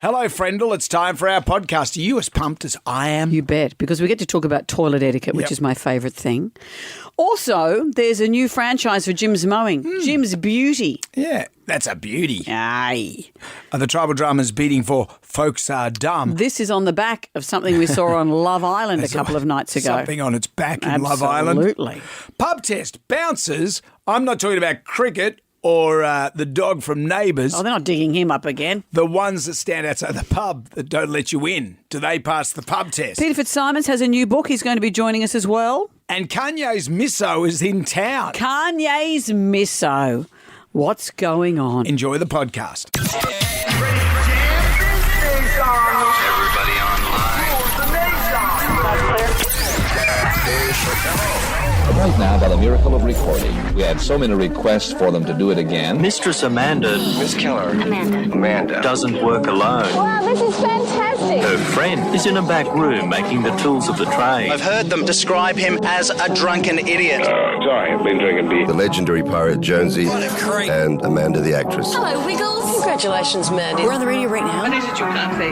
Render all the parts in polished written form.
Hello, Friendle. It's time for our podcast. Are you as pumped as I am? You bet, because we get to talk about toilet etiquette, which is my favourite thing. Also, there's a new franchise for Jim's Mowing, Jim's Beauty. Yeah, that's a beauty. Aye. The tribal drama's beating for Folks Are Dumb. This is on the back of something we saw on Love Island a couple of nights ago. Something on its back in Love Island. Absolutely. Pub test. Bouncers. I'm not talking about cricket or the dog from Neighbours. Oh, they're not digging him up again. The ones that stand outside the pub that don't let you in. Do they pass the pub test? Peter Fitzsimons has a new book. He's going to be joining us as well. And Kanye's misso is in town. Kanye's misso. What's going on? Enjoy the podcast. Everybody Right now, by the miracle of recording, we had so many requests for them to do it again. Mistress Amanda. Miss Keller. Amanda. Doesn't work alone. Wow, this is fantastic. Her friend is in a back room making the tools of the trade. I've heard them describe him as a drunken idiot. Sorry, I've been drinking beer. The legendary pirate Jonesy and Amanda the actress. Hello, Wiggles. Congratulations, Mandy. We're on the radio right now.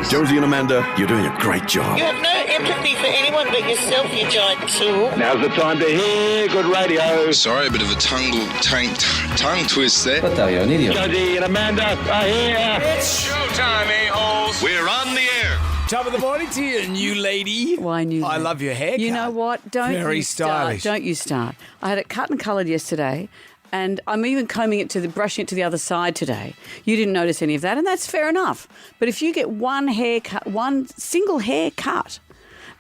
Jonesy and Amanda, you're doing a great job. You have no empathy for anyone but yourself, you giant tool. Now's the time to hear good radio. Sorry, a bit of a tongue twist there. Jonesy and Amanda are here. It's showtime, a-holes. We're on the air. Top of the morning to you, new lady. Why new I lady? love your haircut. You know what? Very stylish. Don't you start. I had it cut and coloured yesterday, and I'm even combing it brushing it to the other side today. You didn't notice any of that, and that's fair enough. But if you get one single haircut,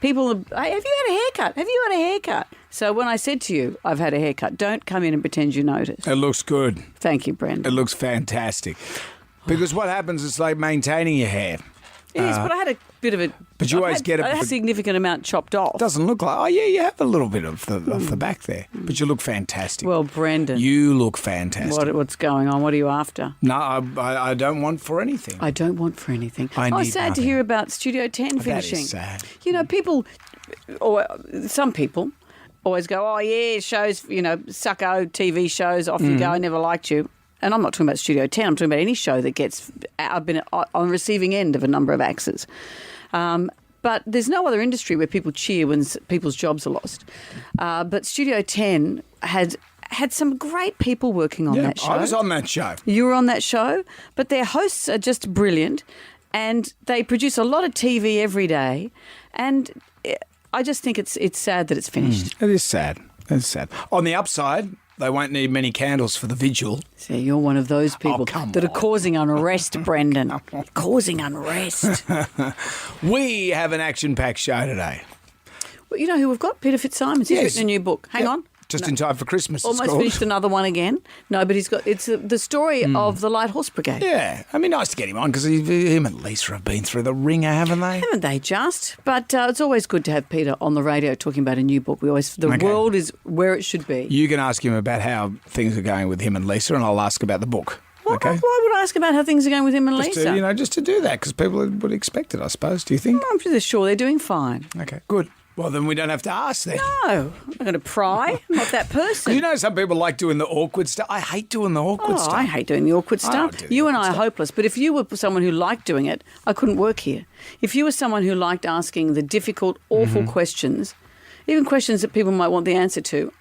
people, hey, have you had a haircut? Have you had a haircut? So when I said to you, I've had a haircut, don't come in and pretend you noticed. It looks good. Thank you, Brendan. It looks fantastic. Because what happens is like maintaining your hair. It is, but I had a bit of it. But you always get it. I had a significant amount chopped off. It doesn't look like. Oh yeah, you have a little bit of the back there, but you look fantastic. Well, Brendan, you look fantastic. what's going on? What are you after? No, I don't want for anything. I don't want for anything. I was need sad to nothing. hear about Studio 10 finishing. That is sad. You know, some people always go, oh yeah, shows, sucko TV shows, off you go. I never liked you. And I'm not talking about Studio 10. I'm talking about any show that gets. I've been on receiving end of a number of axes. But there's no other industry where people cheer when people's jobs are lost. But Studio 10 had some great people working on that show. I was on that show. You were on that show, but their hosts are just brilliant, and they produce a lot of TV every day. And I just think it's sad that it's finished. It is sad. It's sad. On the upside, they won't need many candles for the vigil. See, you're one of those people that are causing unrest, Brendan. Causing unrest. We have an action-packed show today. Well, you know who we've got? Peter Fitzsimons. He's written a new book. Hang on. Just in time for Christmas. Almost finished another one again. No, but it's the story of the Light Horse Brigade. Yeah. I mean, nice to get him on because him and Lisa have been through the ringer, haven't they? Haven't they just? But it's always good to have Peter on the radio talking about a new book. The world is where it should be. You can ask him about how things are going with him and Lisa, and I'll ask about the book. Okay. Why would I ask about how things are going with him and Lisa? Just to do that because people would expect it, I suppose. Do you think? I'm pretty sure they're doing fine. Okay, good. Well, then we don't have to ask then. No, I'm not going to pry. I'm not that person. You know, some people like doing the awkward stuff. I hate doing the awkward stuff. I hate doing the awkward stuff. You and I are hopeless. But if you were someone who liked doing it, I couldn't work here. If you were someone who liked asking the difficult, awful questions, even questions that people might want the answer to,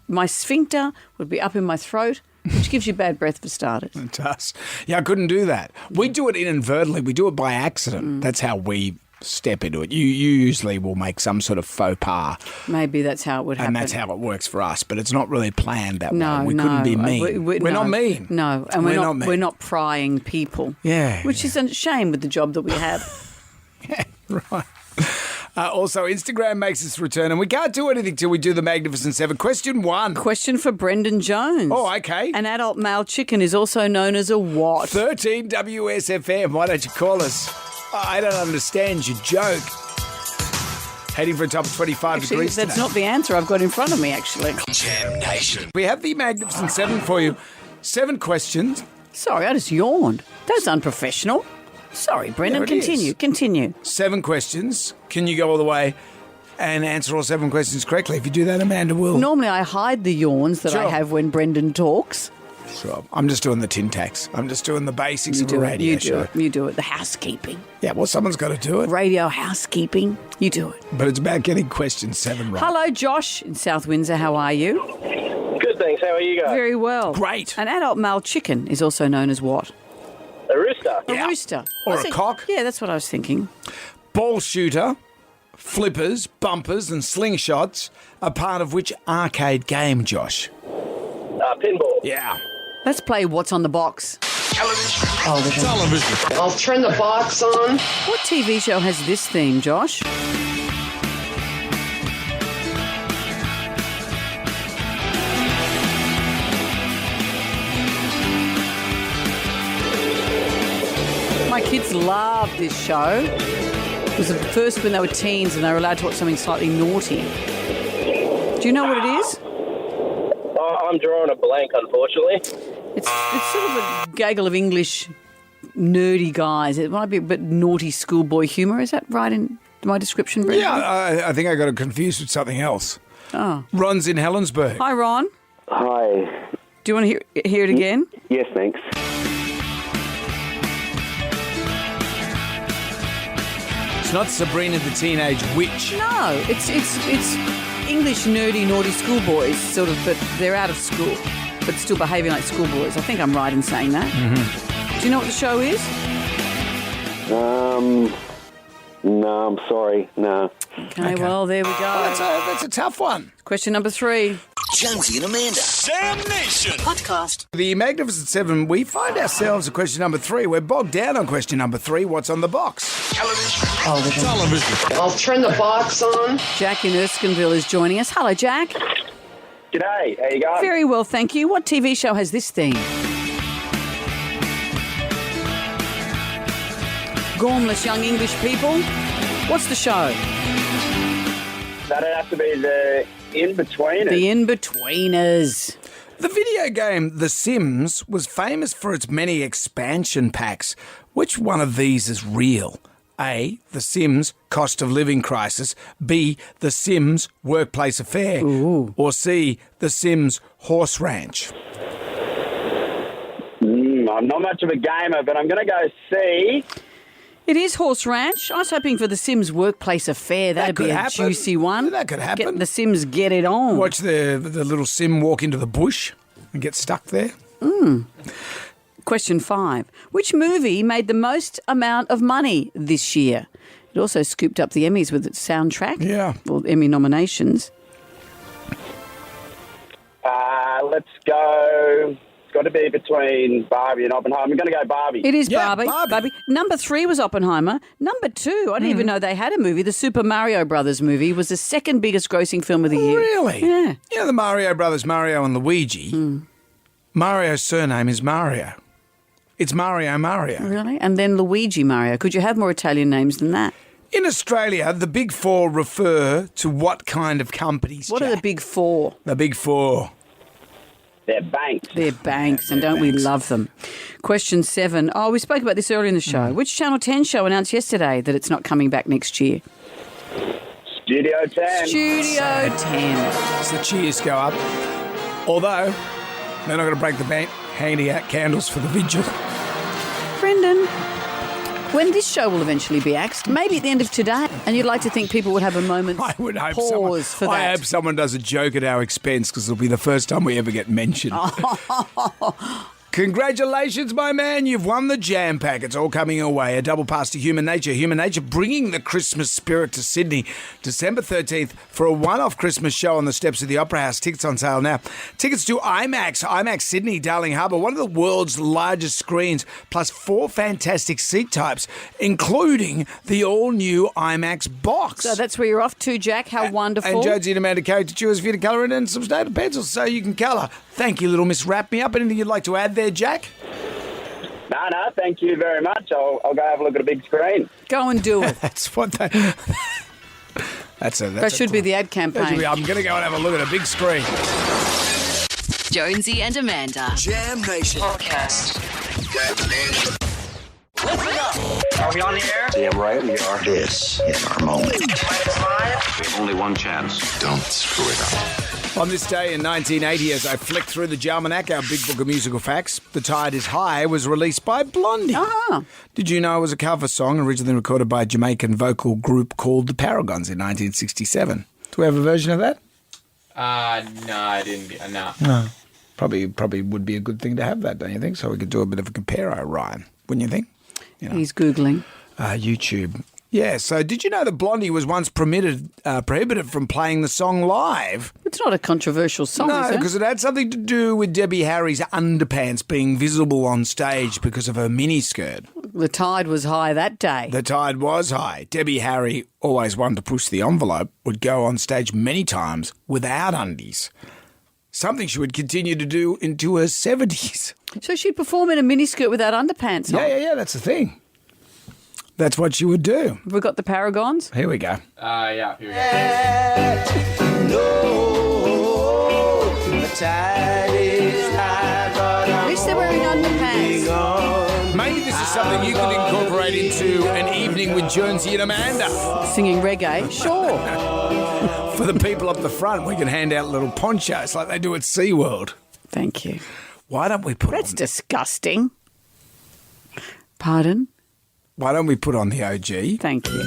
my sphincter would be up in my throat, which gives you bad breath for starters. It does. Yeah, I couldn't do that. We do it inadvertently. We do it by accident. That's how we step into it. You usually will make some sort of faux pas. Maybe that's how it would happen. And that's how it works for us, but it's not really planned that no, way. We couldn't be mean. We're not mean. No, and we're not prying people. Yeah. Which is a shame with the job that we have. Yeah, right. Also, Instagram makes its return, and we can't do anything till we do the Magnificent Seven. Question 1. Question for Brendan Jones. Oh, okay. An adult male chicken is also known as a what? 13 WSFM. Why don't you call us? I don't understand your joke. Heading for a top of 25 degrees That's today. not the answer I've got in front of me, actually. Jam Nation. We have the Magnificent Seven for you. 7 questions. Sorry, I just yawned. That's unprofessional. Sorry, Brendan. Yeah, Continue. 7 questions. Can you go all the way and answer all 7 questions correctly? If you do that, Amanda will. Normally I hide the yawns that I Sure. have when Brendan talks. Sure. I'm just doing the tin tax. I'm just doing the basics of a radio show. You do it. The housekeeping. Yeah, well, someone's got to do it. Radio housekeeping. You do it. But it's about getting question 7 right. Hello, Josh in South Windsor. How are you? Good, thanks. How are you guys? Very well. Great. An adult male chicken is also known as what? A rooster. A rooster. Or a cock. Yeah, that's what I was thinking. Ball shooter, flippers, bumpers and slingshots are part of which arcade game, Josh? Pinball. Yeah. Let's play What's on the Box. Television. I'll turn the box on. What TV show has this theme, Josh? My kids love this show. It was the first when they were teens and they were allowed to watch something slightly naughty. Do you know what it is? I'm drawing a blank, unfortunately. It's sort of a gaggle of English nerdy guys. It might be a bit naughty schoolboy humour. Is that right in my description, Brendan? Yeah, I think I got it confused with something else. Oh. Ron's in Helensburgh. Hi, Ron. Hi. Do you want to hear it again? Yes, thanks. It's not Sabrina the Teenage Witch. No, it's English nerdy naughty schoolboys, sort of, but they're out of school, but still behaving like schoolboys. I think I'm right in saying that. Mm-hmm. Do you know what the show is? No, I'm sorry, no. Okay, well, there we go. Oh, that's a tough one. Question number 3. Jonesy and Amanda. Damnation. Podcast. The Magnificent 7, we find ourselves at question number 3. We're bogged down on question number 3. What's on the box? Television. I'll turn the box on. Jack in Erskineville is joining us. Hello, Jack. G'day, how you going? Very well, thank you. What TV show has this theme? Gormless young English people. What's the show? That'd have to be the In-Betweeners. The In-Betweeners. The video game The Sims was famous for its many expansion packs. Which one of these is real? A. The Sims Cost of Living Crisis. B. The Sims Workplace Affair. Ooh. Or C. The Sims Horse Ranch. I'm not much of a gamer, but I'm going to go C. It is Horse Ranch. I was hoping for the Sims Workplace Affair. That'd be a juicy one. That could happen. The Sims get it on. Watch the little Sim walk into the bush and get stuck there. Question 5. Which movie made the most amount of money this year? It also scooped up the Emmys with its soundtrack. Yeah. Or Emmy nominations. Let's go. It's got to be between Barbie and Oppenheimer. I'm going to go Barbie. It is Yeah, Barbie. Number 3 was Oppenheimer. Number 2, I didn't even know they had a movie. The Super Mario Brothers movie was the second biggest grossing film of the year. Really? Yeah. You know the Mario brothers, Mario and Luigi? Mario's surname is Mario. It's Mario. Really? And then Luigi Mario. Could you have more Italian names than that? In Australia, the Big Four refer to what kind of companies, What are Jack? the Big Four? The Big Four. They're banks. They're banks, and don't we love them? Question 7. Oh, we spoke about this earlier in the show. Which Channel 10 show announced yesterday that it's not coming back next year? Studio 10. Studio 10. So the cheers go up. Although, they're not going to break the bank handing out candles for the vigil. Brendan, when this show will eventually be axed, maybe at the end of today, and you'd like to think people would have a moment's I would hope pause for that. I hope someone does a joke at our expense because it'll be the first time we ever get mentioned. Congratulations, my man. You've won the Jam Pack. It's all coming your way. A double pass to Human Nature. Human Nature bringing the Christmas spirit to Sydney. December 13th for a one-off Christmas show on the steps of the Opera House. Tickets on sale now. Tickets to IMAX Sydney, Darling Harbour, one of the world's largest screens, plus 4 fantastic seat types, including the all-new IMAX box. So that's where you're off to, Jack. How wonderful. And Jonesy and Amanda character choose for you to colour in and some stated pencils so you can colour. Thank you, little Miss Wrap Me Up. Anything you'd like to add there, Jack? No, thank you very much. I'll go have a look at a big screen. Go and do it. That's what they... That should be the ad campaign. I'm going to go and have a look at a big screen. Jonesy and Amanda. Jam Nation. Podcast. Are we on the air? Damn right we are. This is our moment. We have only one chance. Don't screw it up. On this day in 1980, as I flick through the Jalmanac, our big book of musical facts, The Tide is High was released by Blondie. Ah. Did you know it was a cover song originally recorded by a Jamaican vocal group called the Paragons in 1967? Do we have a version of that? No, I didn't. No. No. Probably would be a good thing to have that, don't you think? So we could do a bit of a compare, Ryan, wouldn't you think? You know. He's Googling. YouTube. Yeah, so did you know that Blondie was once prohibited from playing the song live? It's not a controversial song, No, is it? because it had something to do with Debbie Harry's underpants being visible on stage because of her miniskirt. The tide was high that day. The tide was high. Debbie Harry, always one to push the envelope, would go on stage many times without undies. Something she would continue to do into her 70s. So she'd perform in a miniskirt without underpants on. Yeah, that's the thing. That's what she would do. Have we got the Paragons? Here we go. Yeah, here we go. At least they're wearing underpants. Maybe this is something you could incorporate into an evening with Jonesy and Amanda. Singing reggae? Sure. For the people up the front, we can hand out little ponchos like they do at SeaWorld. Thank you. Why don't we put That's disgusting. Pardon? Why don't we put on the OG? Thank you.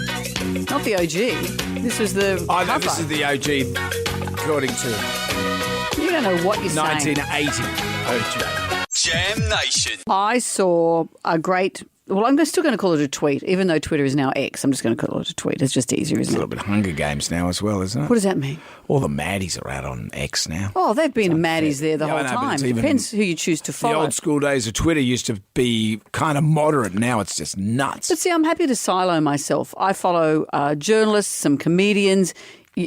Not the OG. This was the I know cover. this is the OG according to You don't know what you're saying. 1980 OG. Jam Nation. I saw a great... Well, I'm still going to call it a tweet, even though Twitter is now X. I'm just going to call it a tweet. It's just easier, It's a isn't little it? bit Hunger Games now as well, isn't it? What does that mean? All the maddies are out on X now. Oh, they've been maddies there the Yeah, I whole know, but time. it's even- Depends who you choose to The follow. old school days of Twitter used to be kind of moderate. Now it's just nuts. But see, I'm happy to silo myself. I follow journalists, some comedians.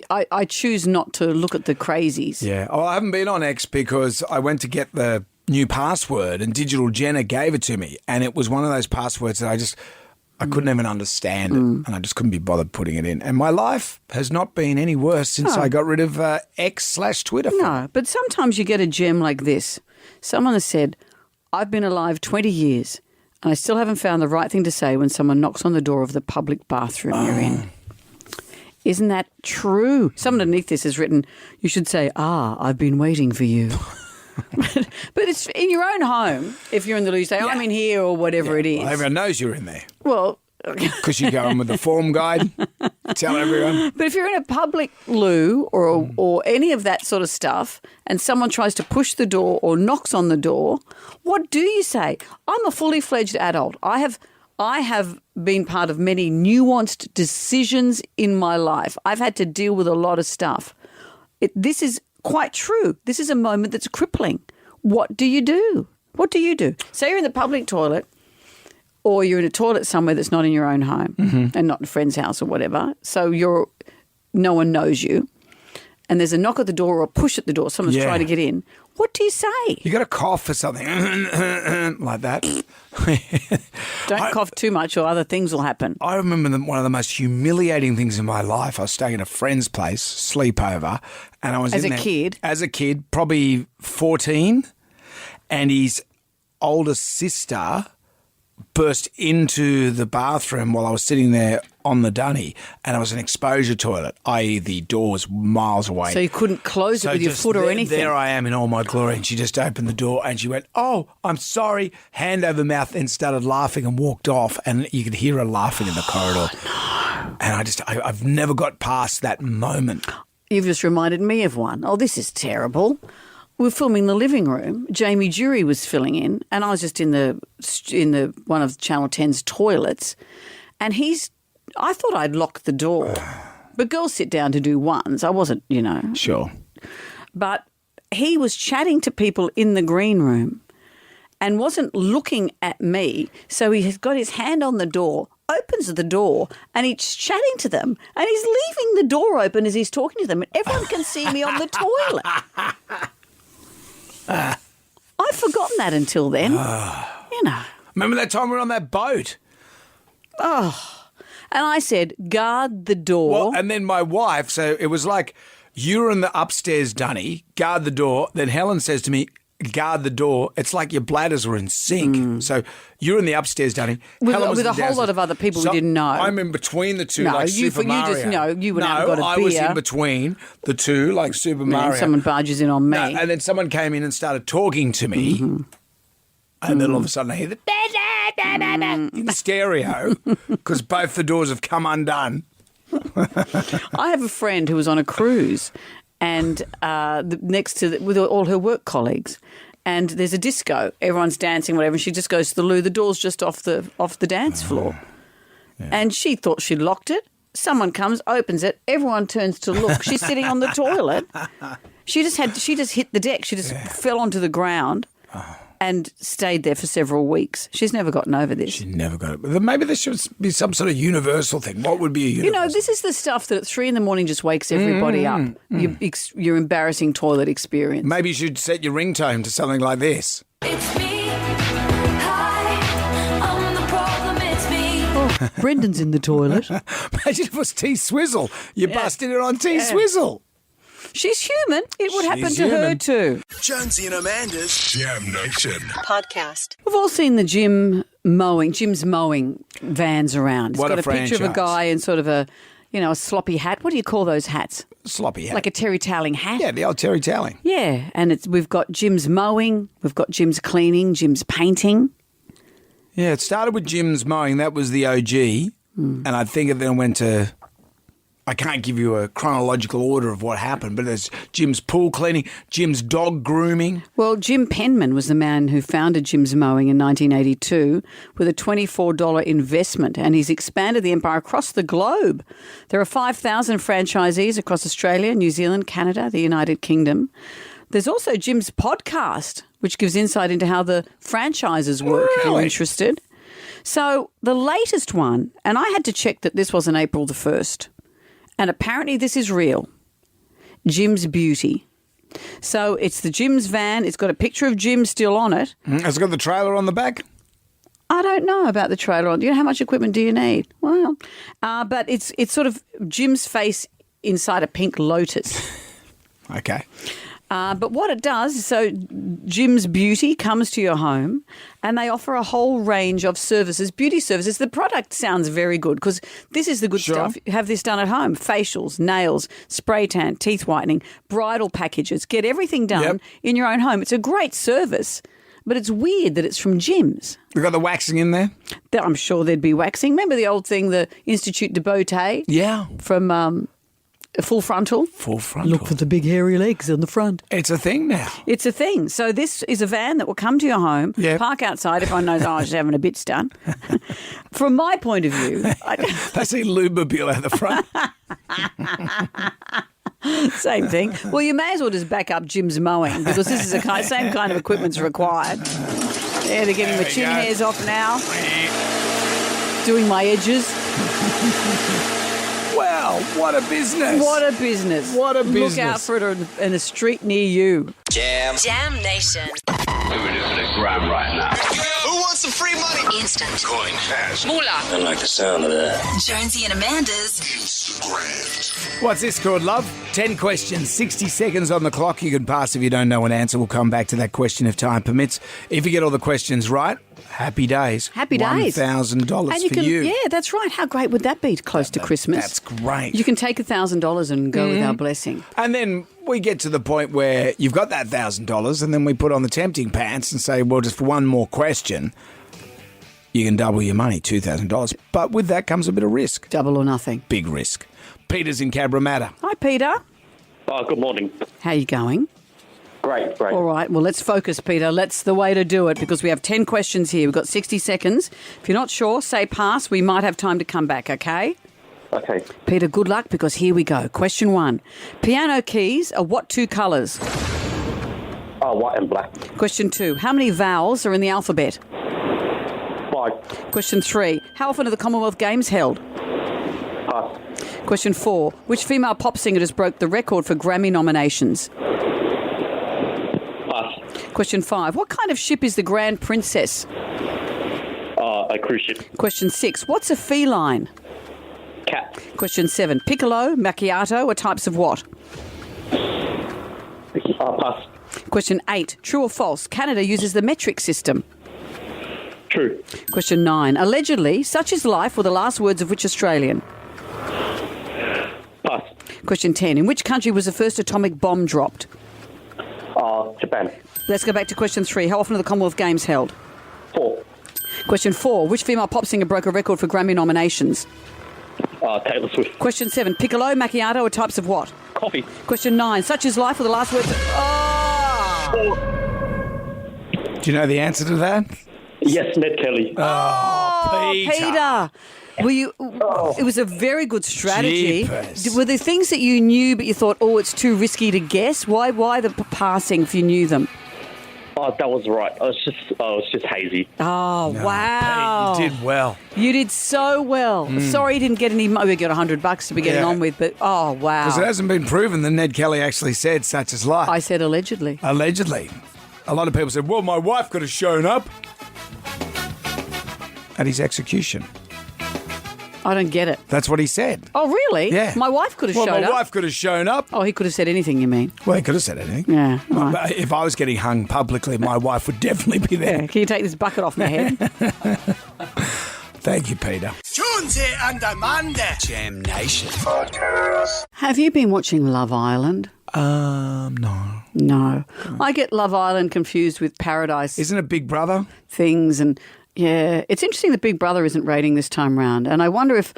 I choose not to look at the crazies. Yeah. Oh, I haven't been on X because I went to get the new password and Digital Jenna gave it to me. And it was one of those passwords that I couldn't even understand it. And I just couldn't be bothered putting it in. And my life has not been any worse since I got rid of X/Twitter. No, but sometimes you get a gem like this. Someone has said, I've been alive 20 years and I still haven't found the right thing to say when someone knocks on the door of the public bathroom you're in. Isn't that true? Someone underneath this has written, you should say, I've been waiting for you. But it's in your own home. If you're in the loo, you say, I'm in here or whatever it is. Well, everyone knows you're in there. Well, Because you go in with the form guide, tell everyone. but if you're in a public loo or any of that sort of stuff and someone tries to push the door or knocks on the door, what do you say? I'm a fully fledged adult. I have been part of many nuanced decisions in my life. I've had to deal with a lot of stuff. This is quite true. This is a moment that's crippling. What do you do? What do you do? Say you're in the public toilet or you're in a toilet somewhere that's not in your own home and not a friend's house or whatever. So no one knows you. And there's a knock at the door or a push at the door. Someone's trying to get in. What do you say? You got to cough or something like that. Don't cough too much or other things will happen. I remember one of the most humiliating things in my life. I was staying at a friend's place, sleepover, and I was As in a there- kid? As a kid, probably 14, and his older sister burst into the bathroom while I was sitting there on the dunny, and it was an exposure toilet, i.e. the door was miles away. So you couldn't close it with your just foot or there, anything. There I am in all my glory, and she just opened the door and she went, "Oh, I'm sorry," hand over mouth, and started laughing and walked off, and you could hear her laughing in the corridor. And I've never got past that moment. You've just reminded me of one. Oh, this is terrible. We were filming the living room. Jamie Jury was filling in, and I was just in the one of Channel 10's toilets, and I thought I'd locked the door. But girls sit down to do ones. I wasn't, Sure. But he was chatting to people in the green room and wasn't looking at me. So he has got his hand on the door, opens the door, and he's chatting to them, and he's leaving the door open as he's talking to them, and everyone can see me on the toilet. I'd forgotten that until then. Remember that time we were on that boat? And I said, guard the door. Well, and then my wife, so it was like you were in the upstairs dunny, guard the door. Then Helen says to me, guard the door. It's like your bladders were in sync. So you're in the upstairs, Danny. With Helen was a in the whole downstairs. lot of other people we didn't know. I'm in between the two, No, like you- Super you Mario. just- no, you went out and got a I was beer. in between the two, like Super And Mario. someone barges in on me. No, and then someone came in and started talking to me. And then all of a sudden I hear the in stereo because both the doors have come undone. I have a friend who was on a cruise and next to with all her work colleagues, and there's a disco. Everyone's dancing, whatever. And she just goes to the loo. The door's just off the dance floor, and she thought she'd locked it. Someone comes, opens it. Everyone turns to look. She's sitting on the toilet. She just hit the deck. She just fell onto the ground. And stayed there for several weeks. She's never gotten over this. She never got it. But maybe there should be some sort of universal thing. What would be a universal? You know, this is the stuff that at 3 a.m. just wakes everybody up. Your embarrassing toilet experience. Maybe you should set your ringtone to something like this. It's me. Hi, I'm the problem, it's me. Oh, Brendan's in the toilet. Imagine if it was T-Swizzle. You busted it on T-Swizzle. She's human. It would happen She's to her human. too. Jonesy and Amanda's Jam Nation. Podcast. We've all seen the Jim's mowing vans around. It's What got a a picture of a franchise. guy in sort of a sloppy hat. What do you call those hats? Sloppy hat. Like a terry toweling hat? Yeah, the old terry toweling. Yeah, and we've got Jim's mowing, we've got Jim's cleaning, Jim's painting. Yeah, it started with Jim's mowing. That was the OG. And I think it then went to... I can't give you a chronological order of what happened, but there's Jim's pool cleaning, Jim's dog grooming. Well, Jim Penman was the man who founded Jim's Mowing in 1982 with a $24 investment, and he's expanded the empire across the globe. There are 5,000 franchisees across Australia, New Zealand, Canada, the United Kingdom. There's also Jim's podcast, which gives insight into how the franchises work, if you're interested. So the latest one, and I had to check that this wasn't April the 1st, and apparently this is real, Jim's Beauty. So it's the Jim's van. It's got a picture of Jim still on it. Has it got the trailer on the back? I don't know about the trailer on. Do you know how much equipment do you need? Well, but it's sort of Jim's face inside a pink lotus. Okay. But what it does, so Jim's Beauty comes to your home and they offer a whole range of services, beauty services. The product sounds very good because this is the good stuff. You have this done at home. Facials, nails, spray tan, teeth whitening, bridal packages. Get everything done in your own home. It's a great service, but it's weird that it's from Jim's. We've got the waxing in there? I'm sure there'd be waxing. Remember the old thing, the Institut de Beauté? Yeah. From Full Frontal? Full Frontal. Look for the big hairy legs on the front. It's a thing now. It's a thing. So this is a van that will come to your home, park outside. Everyone knows, oh, she's having a bits done. From my point of view... They see Lubabile at the front. Same thing. Well, you may as well just back up Jim's mowing because this is the same kind of equipment's required. Yeah, they're getting the chin hairs off now. Doing my edges. Well, what a business. What a business. What a business. Look out for it in a street near you. Jam Nation. Moving into the grab right now. Who wants some free money? Instant. Coin cash. Moolah. I like the sound of that. Jonesy and Amanda's What's this called, love? 10 questions, 60 seconds on the clock. You can pass if you don't know an answer. We'll come back to that question if time permits. If you get all the questions right, happy days. Happy days. $1,000 for you. Yeah, that's right. How great would that be close to Christmas? That's great. You can take $1,000 and go with our blessing. And then we get to the point where you've got that $1,000 and then we put on the tempting pants and say, well, just for one more question, you can double your money, $2,000. But with that comes a bit of risk. Double or nothing. Big risk. Peter's in Cabramatta. Hi, Peter. Good morning. How you going? Great. All right. Well, let's focus, Peter. That's the way to do it because we have 10 questions here. We've got 60 seconds. If you're not sure, say pass. We might have time to come back, okay? Okay. Peter, good luck because here we go. Question 1. Piano keys are what 2 colours? White and black. Question 2. How many vowels are in the alphabet? 5. Question 3. How often are the Commonwealth Games held? Pass. Question 4. Which female pop singer just broke the record for Grammy nominations? Pass. Question 5. What kind of ship is the Grand Princess? A cruise ship. Question 6. What's a feline? Cat. Question 7. Piccolo, macchiato are types of what? Pass. Question 8. True or false? Canada uses the metric system. True. Question 9. Allegedly, such is life were the last words of which Australian? Pass. Question 10. In which country was the first atomic bomb dropped? Japan. Let's go back to question 3. How often are the Commonwealth Games held? 4. Question 4. Which female pop singer broke a record for Grammy nominations? Taylor Swift. Question 7. Piccolo, macchiato are types of what? Coffee. Question 9. Such is life were the last words... Do you know the answer to that? Yes, Ned Kelly. Oh, Peter. Were you? It was a very good strategy. Jeepers. Were there things that you knew but you thought, oh, it's too risky to guess? Why the passing if you knew them? Oh, that was right. I was just hazy. Oh, wow. Pete, you did well. You did so well. Sorry you didn't get any money. We got $100 to be getting on with, but oh, wow. Because it hasn't been proven that Ned Kelly actually said such as life. I said allegedly. Allegedly. A lot of people said, well, my wife could have shown up at his execution. I don't get it. That's what he said. Oh, really? Yeah. My wife could have shown up. My wife could have shown up. Oh, he could have said anything, you mean? Well, he could have said anything. Yeah. Right. But if I was getting hung publicly, my wife would definitely be there. Yeah. Can you take this bucket off my head? Thank you, Peter. Jonesy and Amanda. Jam Nation. Have you been watching Love Island? No. No. I get Love Island confused with Paradise. Isn't it Big Brother? Things and... Yeah, it's interesting that Big Brother isn't rating this time round. And I wonder if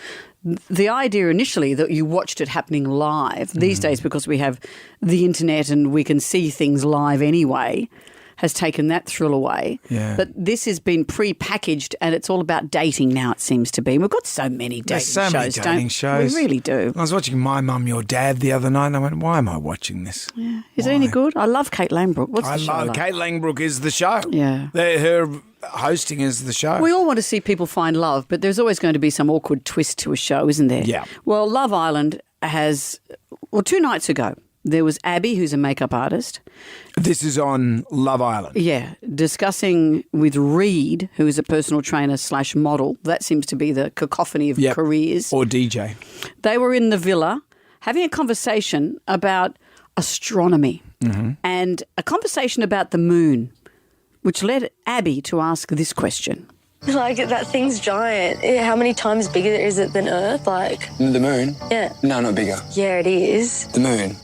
the idea initially that you watched it happening live, these days because we have the internet and we can see things live anyway, has taken that thrill away. Yeah. But this has been pre-packaged and it's all about dating now, it seems to be. We've got so many dating There's so shows, many dating don't shows. we? Really do. I was watching My Mum, Your Dad the other night and I went, why am I watching this? Yeah. Is it any good? I love Kate Langbrook. What's the show like? Kate Langbrook is the show. Yeah. Her hosting is the show. We all want to see people find love, but there's always going to be some awkward twist to a show, isn't there? Yeah. Well, Love Island has, 2 nights ago, there was Abby, who's a makeup artist. This is on Love Island. Yeah, discussing with Reed, who is a personal trainer / model. That seems to be the cacophony of careers. Or DJ. They were in the villa having a conversation about astronomy and a conversation about the moon, which led Abby to ask this question. Like, that thing's giant. How many times bigger is it than Earth? Like... The moon? Yeah. No, not bigger. Yeah, it is. The moon?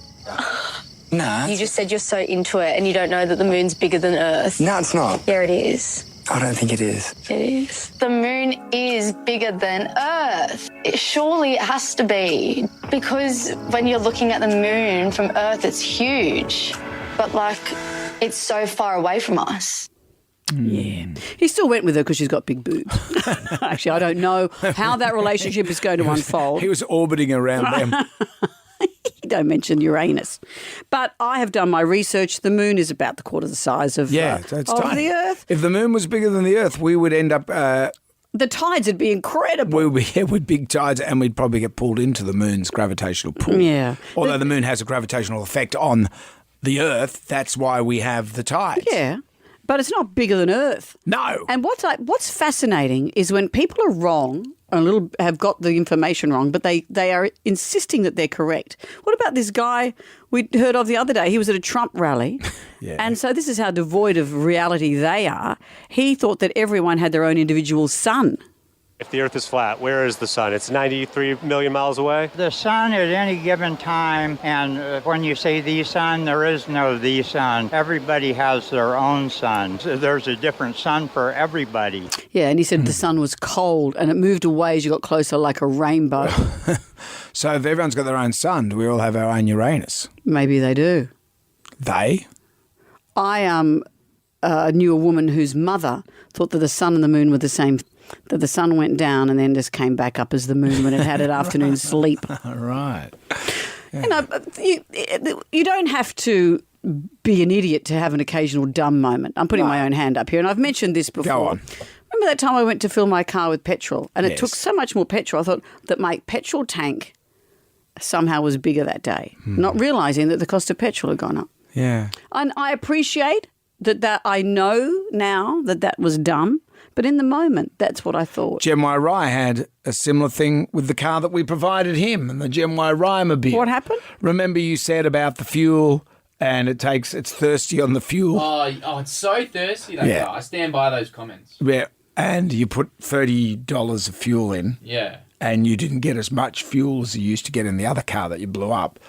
Nah. You just said you're so into it and you don't know that the moon's bigger than Earth. No, it's not. Yeah, it is. I don't think it is. It is. The moon is bigger than Earth. Surely it has to be. Because when you're looking at the moon from Earth, it's huge. But, like, it's so far away from us. Yeah. He still went with her because she's got big boobs. Actually, I don't know how that relationship is going to unfold. He was orbiting around them. Don't mention Uranus. But I have done my research. The moon is about the quarter the size of, It's of tiny. the Earth. If the moon was bigger than the Earth, we would end up... the tides would be incredible. we would be hit with big tides and we'd probably get pulled into the moon's gravitational pull. Yeah. Although the moon has a gravitational effect on the Earth, that's why we have the tides. Yeah. But it's not bigger than Earth. No. And what's fascinating is when people are wrong, have got the information wrong, but they are insisting that they're correct. What about this guy we heard of the other day? He was at a Trump rally. Yeah. And so this is how devoid of reality they are. He thought that everyone had their own individual sun. If the Earth is flat, where is the sun? It's 93 million miles away? The sun at any given time, and when you say the sun, there is no the sun. Everybody has their own sun. There's a different sun for everybody. Yeah, and he said the sun was cold and it moved away as you got closer like a rainbow. So if everyone's got their own sun, do we all have our own Uranus? Maybe they do. They? I knew a woman whose mother thought that the sun and the moon were the same, that the sun went down and then just came back up as the moon when it had its afternoon sleep. Right. Yeah. You know, you don't have to be an idiot to have an occasional dumb moment. I'm putting my own hand up here, and I've mentioned this before. Go on. Remember that time I went to fill my car with petrol, and it Yes. took so much more petrol, I thought that my petrol tank somehow was bigger that day, not realising that the cost of petrol had gone up. Yeah. And I appreciate that I know now that was dumb, but in the moment, that's what I thought. Gem Y Rye had a similar thing with the car that we provided him and the Gem Y Rye mobile. What happened? Remember you said about the fuel and it's thirsty on the fuel. Oh, it's so thirsty, that Yeah. car. I stand by those comments. Yeah, and you put $30 of fuel in. Yeah. And you didn't get as much fuel as you used to get in the other car that you blew up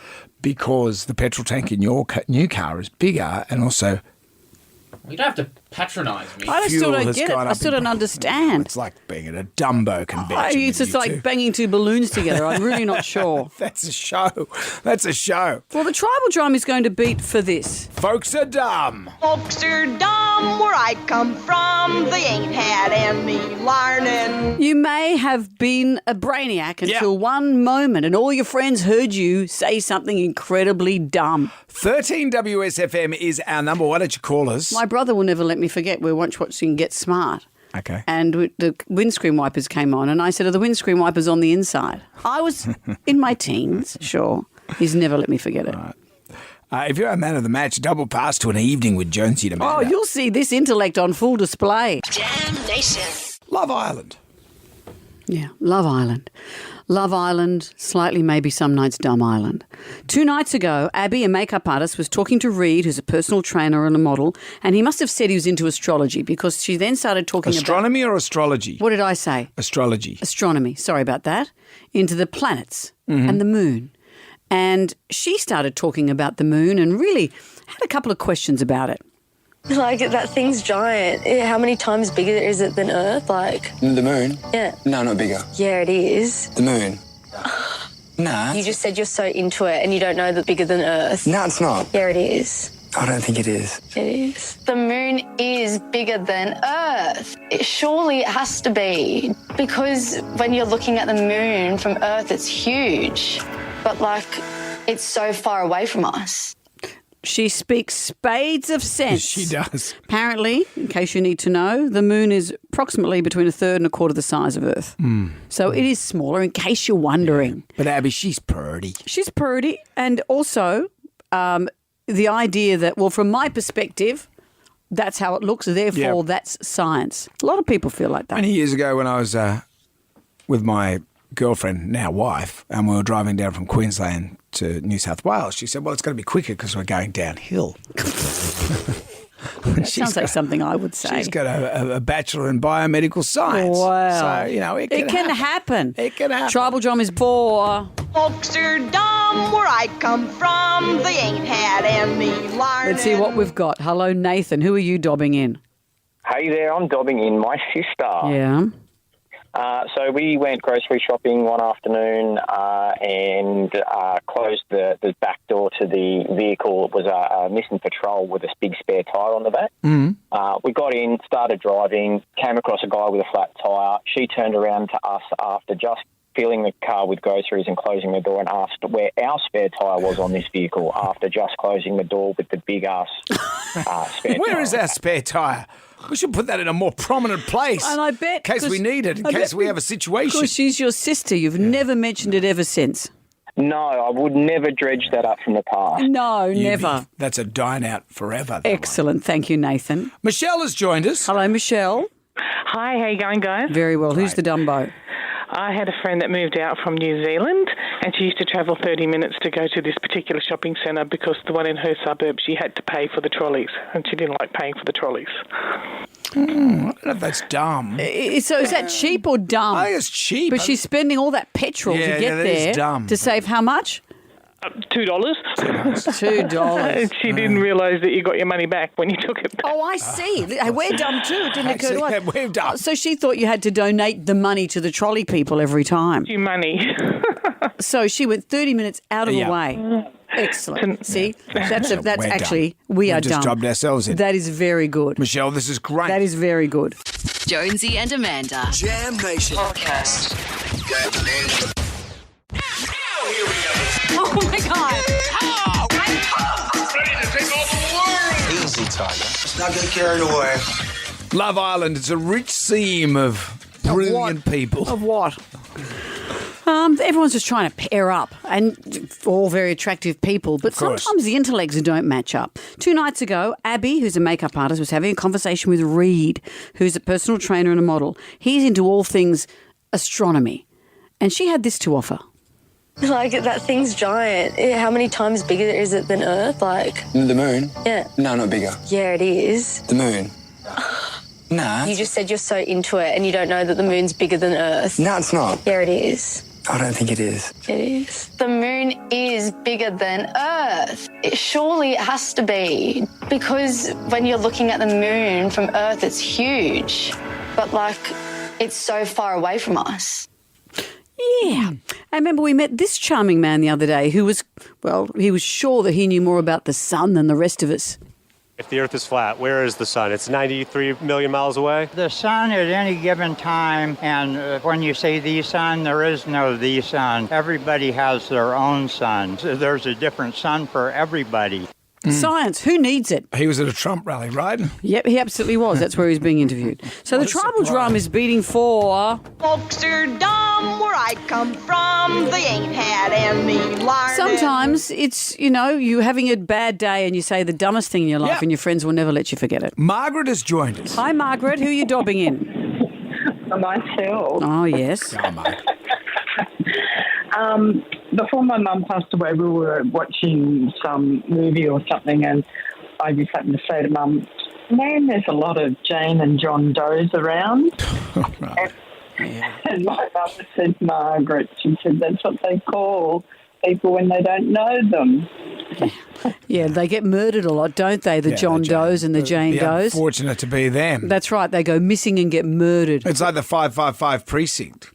because the petrol tank in your new car is bigger and also You don't have to patronise me. I still fuel don't has get it. gone I up still in don't understand. It's like being at a Dumbo convention. It's just like banging two balloons together. I'm really not sure. That's a show. That's a show. Well, the tribal drum is going to beat for this. Folks are dumb. Folks are dumb where I come from. They ain't had any learning. You may have been a brainiac until one moment and all your friends heard you say something incredibly dumb. 13 WSFM is our number. Why don't you call us? My brother will never let me forget. We're watching Get Smart. Okay. And the windscreen wipers came on and I said, are the windscreen wipers on the inside? I was in my teens, sure. He's never let me forget it. Right. If you're a man of the match, double pass to an evening with Jonesy and Amanda. Oh, you'll see this intellect on full display. Jam Nation. Love Island. Yeah, Love Island. Love Island, slightly maybe some nights Dumb Island. 2 nights ago, Abby, a makeup artist, was talking to Reed, who's a personal trainer and a model, and he must have said he was into astrology because she then started talking Astronomy or astrology? What did I say? Astrology. Astronomy, sorry about that. Into the planets and the moon. And she started talking about the moon and really had a couple of questions about it. Like, that thing's giant. How many times bigger is it than Earth? Like, The moon? yeah. No, not bigger. Yeah, it is. The moon? Nah. You just said you're so into it and you don't know that bigger than Earth. No, it's not. Yeah, it is. I don't think it is. It is. The moon is bigger than Earth. Surely it has to be. Because when you're looking at the moon from Earth, it's huge. But, like, it's so far away from us. She speaks spades of sense. She does. Apparently, in case you need to know, the moon is approximately between a third and a quarter the size of Earth. So it is smaller, in case you're wondering. But Abby, she's pretty. She's pretty. And also, the idea that, well, from my perspective, that's how it looks, therefore that's science. A lot of people feel like that. Many years ago when I was with my girlfriend, now wife, and we were driving down from Queensland to New South Wales, she said, well, it's going to be quicker because we're going downhill. That sounds like something I would say. She's got a bachelor in biomedical science. Wow. So, you know, it can happen. It can happen. Tribal drum is for... Folks are dumb where I come from. They ain't had any learning. Let's see what we've got. Hello, Nathan. Who are you dobbing in? Hey there, I'm dobbing in my sister. Yeah. So we went grocery shopping one afternoon and closed the back door to the vehicle. It was a Nissan Patrol with a big spare tyre on the back. We got in, started driving, came across a guy with a flat tyre. She turned around to us after just filling the car with groceries and closing the door and asked where our spare tyre was on this vehicle after just closing the door with the big-ass spare tyre. Where is our spare tyre? We should put that in a more prominent place. And I bet... In case we need it, in case we have a situation. Because she's your sister. You've never mentioned it ever since. No, I would never dredge that up from the past. No, never. That's a dine out forever. Excellent. Thank you, Nathan. Michelle has joined us. Hello, Michelle. Hi, how you going, guys? Very well. Who's the Dumbo? I had a friend that moved out from New Zealand and she used to travel 30 minutes to go to this particular shopping centre because the one in her suburb, she had to pay for the trolleys and she didn't like paying for the trolleys. I don't know if that's dumb. So is that cheap or dumb? I think it's cheap. But she's spending all that petrol to get that is there dumb. to save how much? $2. $2. She didn't realise that you got your money back when you took it back. Oh, I see. We're dumb too. It didn't occur to us. We're dumb. So she thought you had to donate the money to the trolley people every time. Your money. So she went 30 minutes out of the way. Excellent. See, that's actually, we are just dumb. dropped ourselves in. That is very good. Michelle, this is great. That is very good. Jonesy and Amanda. Jam Nation Podcast. Oh my God. Ready to take on the world. Easy, Tiger. Let's not get carried away. Love Island. It's a rich seam of brilliant people. Of what? Everyone's just trying to pair up, and all very attractive people, but sometimes the intellects don't match up. 2 nights ago, Abby, who's a makeup artist, was having a conversation with Reed, who's a personal trainer and a model. He's into all things astronomy, and she had this to offer. Like, that thing's giant. How many times bigger is it than Earth? Like... The moon? Yeah. No, not bigger. Yeah, it is. The moon? Nah. You just said you're so into it and you don't know that the moon's bigger than Earth. No, it's not. Yeah, it is. I don't think it is. It is. The moon is bigger than Earth. Surely it has to be. Because when you're looking at the moon from Earth, it's huge. But, like, it's so far away from us. Yeah. I remember we met this charming man the other day who was, well, he was sure that he knew more about the sun than the rest of us. If the Earth is flat, where is the sun? It's 93 million miles away? The sun at any given time, and when you say the sun, there is no the sun. Everybody has their own sun. So there's a different sun for everybody. Science, who needs it? He was at a Trump rally, right? Yep, he absolutely was. That's where he was being interviewed. So the tribal drum is beating for... Folks are dumb where I come from. They ain't had any learning. Sometimes it's, you know, you having a bad day and you say the dumbest thing in your life Yep. and your friends will never let you forget it. Margaret has joined us. Hi, Margaret. Who are you dobbing in? Myself. Oh, yes. Oh, mate. Before my mum passed away, we were watching some movie or something, and I just happened to say to Mum, man, there's a lot of Jane and John Does around. Right. And my mother said, Margaret, she said, that's what they call people when they don't know them. Yeah, they get murdered a lot, don't they? The John Does and the Jane Does. Fortunate to be them. That's right. They go missing and get murdered. It's like the 555 precinct.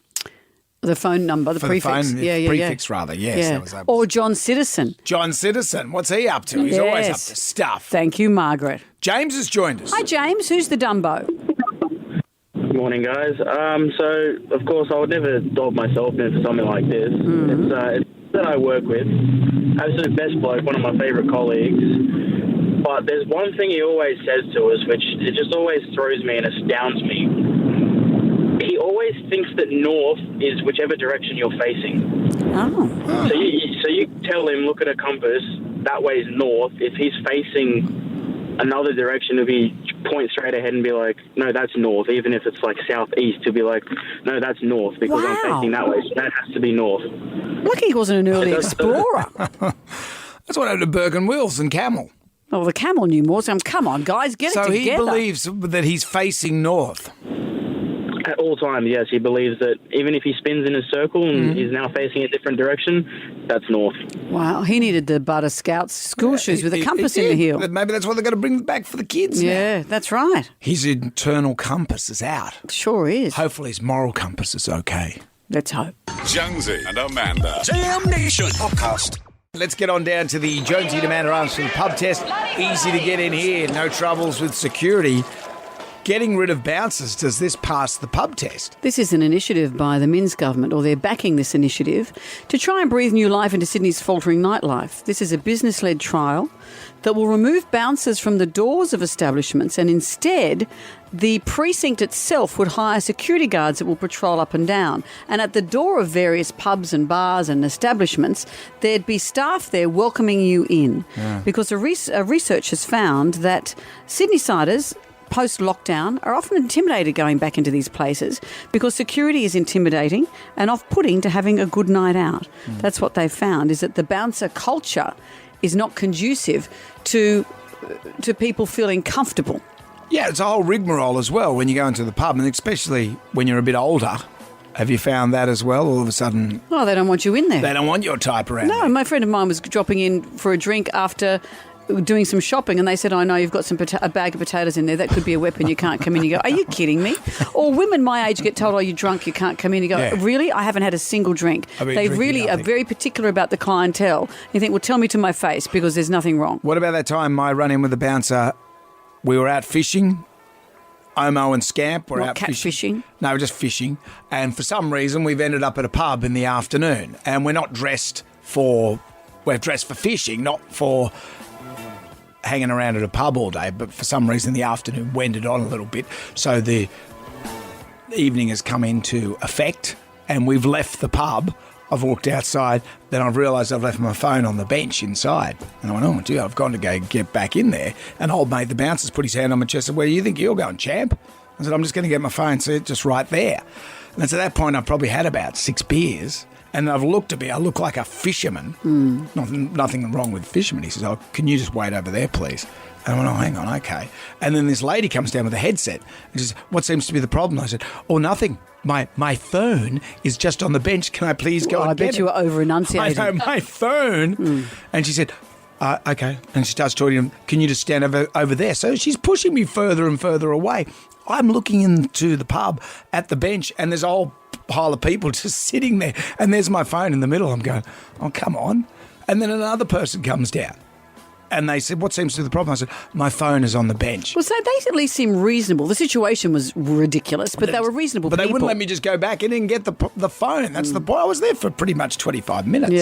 The phone number, the For prefix. the phone, yeah. prefix rather, yes. Yeah. That was Or John Citizen. John Citizen. What's he up to? He's always up to stuff. Thank you, Margaret. James has joined us. Hi, James. Who's the Dumbo? Good morning, guys. So, of course, I would never dob myself in for something like this. It's that I work with. Absolute best bloke, one of my favourite colleagues. But there's one thing he always says to us, which it just always throws me and astounds me. He always thinks that north is whichever direction you're facing. Oh. So you tell him, look at a compass, that way is north. If he's facing another direction, he'll be point straight ahead and be like, no, that's north. Even if it's like southeast, he'll be like, no, that's north because I'm facing that way. So that has to be north. Lucky he wasn't an early explorer. That's what happened to Burke and Wills and Camel. Oh, the Camel knew more. So come on, guys, get it together. So he believes that he's facing north. At all times, yes. He believes that even if he spins in a circle and he's now facing a different direction, that's north. Wow, he needed the Butter Scouts school shoes with a compass in the heel. Maybe that's what they're going to bring back for the kids Yeah, now. that's right. His internal compass is out. Sure is. Hopefully his moral compass is okay. Let's hope. Jonesy and Amanda. Jam Nation Podcast. Let's get on down to the Jonesy and Amanda Armstrong pub test. Easy to get in here. No troubles with security. Getting rid of bouncers, does this pass the pub test? This is an initiative by the Minns government, or they're backing this initiative, to try and breathe new life into Sydney's faltering nightlife. This is a business-led trial that will remove bouncers from the doors of establishments, and instead the precinct itself would hire security guards that will patrol up and down. And at the door of various pubs and bars and establishments, there'd be staff there welcoming you in. Yeah. Because a research has found that Sydney-siders post-lockdown are often intimidated going back into these places because security is intimidating and off-putting to having a good night out. That's what they've found, is that the bouncer culture is not conducive to people feeling comfortable. Yeah, it's a whole rigmarole as well when you go into the pub, and especially when you're a bit older. Have you found that as well? All of a sudden... Oh, they don't want you in there. They don't want your type around No, there. my friend of mine was dropping in for a drink after doing some shopping, and they said, "I know you've got a bag of potatoes in there. That could be a weapon. You can't come in." You go, "Are you kidding me?" Or women my age get told, "Oh, you're drunk. You can't come in." You go, Yeah. "Really? I haven't had a single drink." I've been They drinking really are nothing. very particular about the clientele. You think, "Well, tell me to my face because there's nothing wrong." What about that time I run in with the bouncer? We were out fishing. Omo and Scamp were What, out catfishing? No, just fishing. And for some reason, we've ended up at a pub in the afternoon. And we're not dressed for... We're dressed for fishing, not for hanging around at a pub all day. But for some reason, the afternoon wended on a little bit. So the evening has come into effect. And we've left the pub. I've walked outside. Then I've realised I've left my phone on the bench inside. And I went, oh, gee, I've gone to go get back in there. And old mate, the bouncer's put his hand on my chest and said, where do you think you're going, champ? I said, I'm just going to get my phone. So it's just right there. And so at that point, I probably had about 6 beers. And I've looked at me. I look like a fisherman. Nothing wrong with fishermen. He says, "Oh, can you just wait over there, please?" And I went, "Oh, hang on, okay." And then this lady comes down with a headset and says, "What seems to be the problem?" I said, "Oh, nothing. My phone is just on the bench. Can I please go and get it?" I bet you were over-enunciating. I know, my phone. And she said, "Okay." And she starts talking to him, "Can you just stand over there?" So she's pushing me further and further away. I'm looking into the pub at the bench, and there's a whole pile of people just sitting there, and there's my phone in the middle. I'm going, "Oh, come on." And then another person comes down, and they said, "What seems to be the problem?" I said, "My phone is on the bench." Well, so they at least seem reasonable. The situation was ridiculous, but they were reasonable But people. they wouldn't let me just go back in and get the phone. That's the point. I was there for pretty much 25 minutes.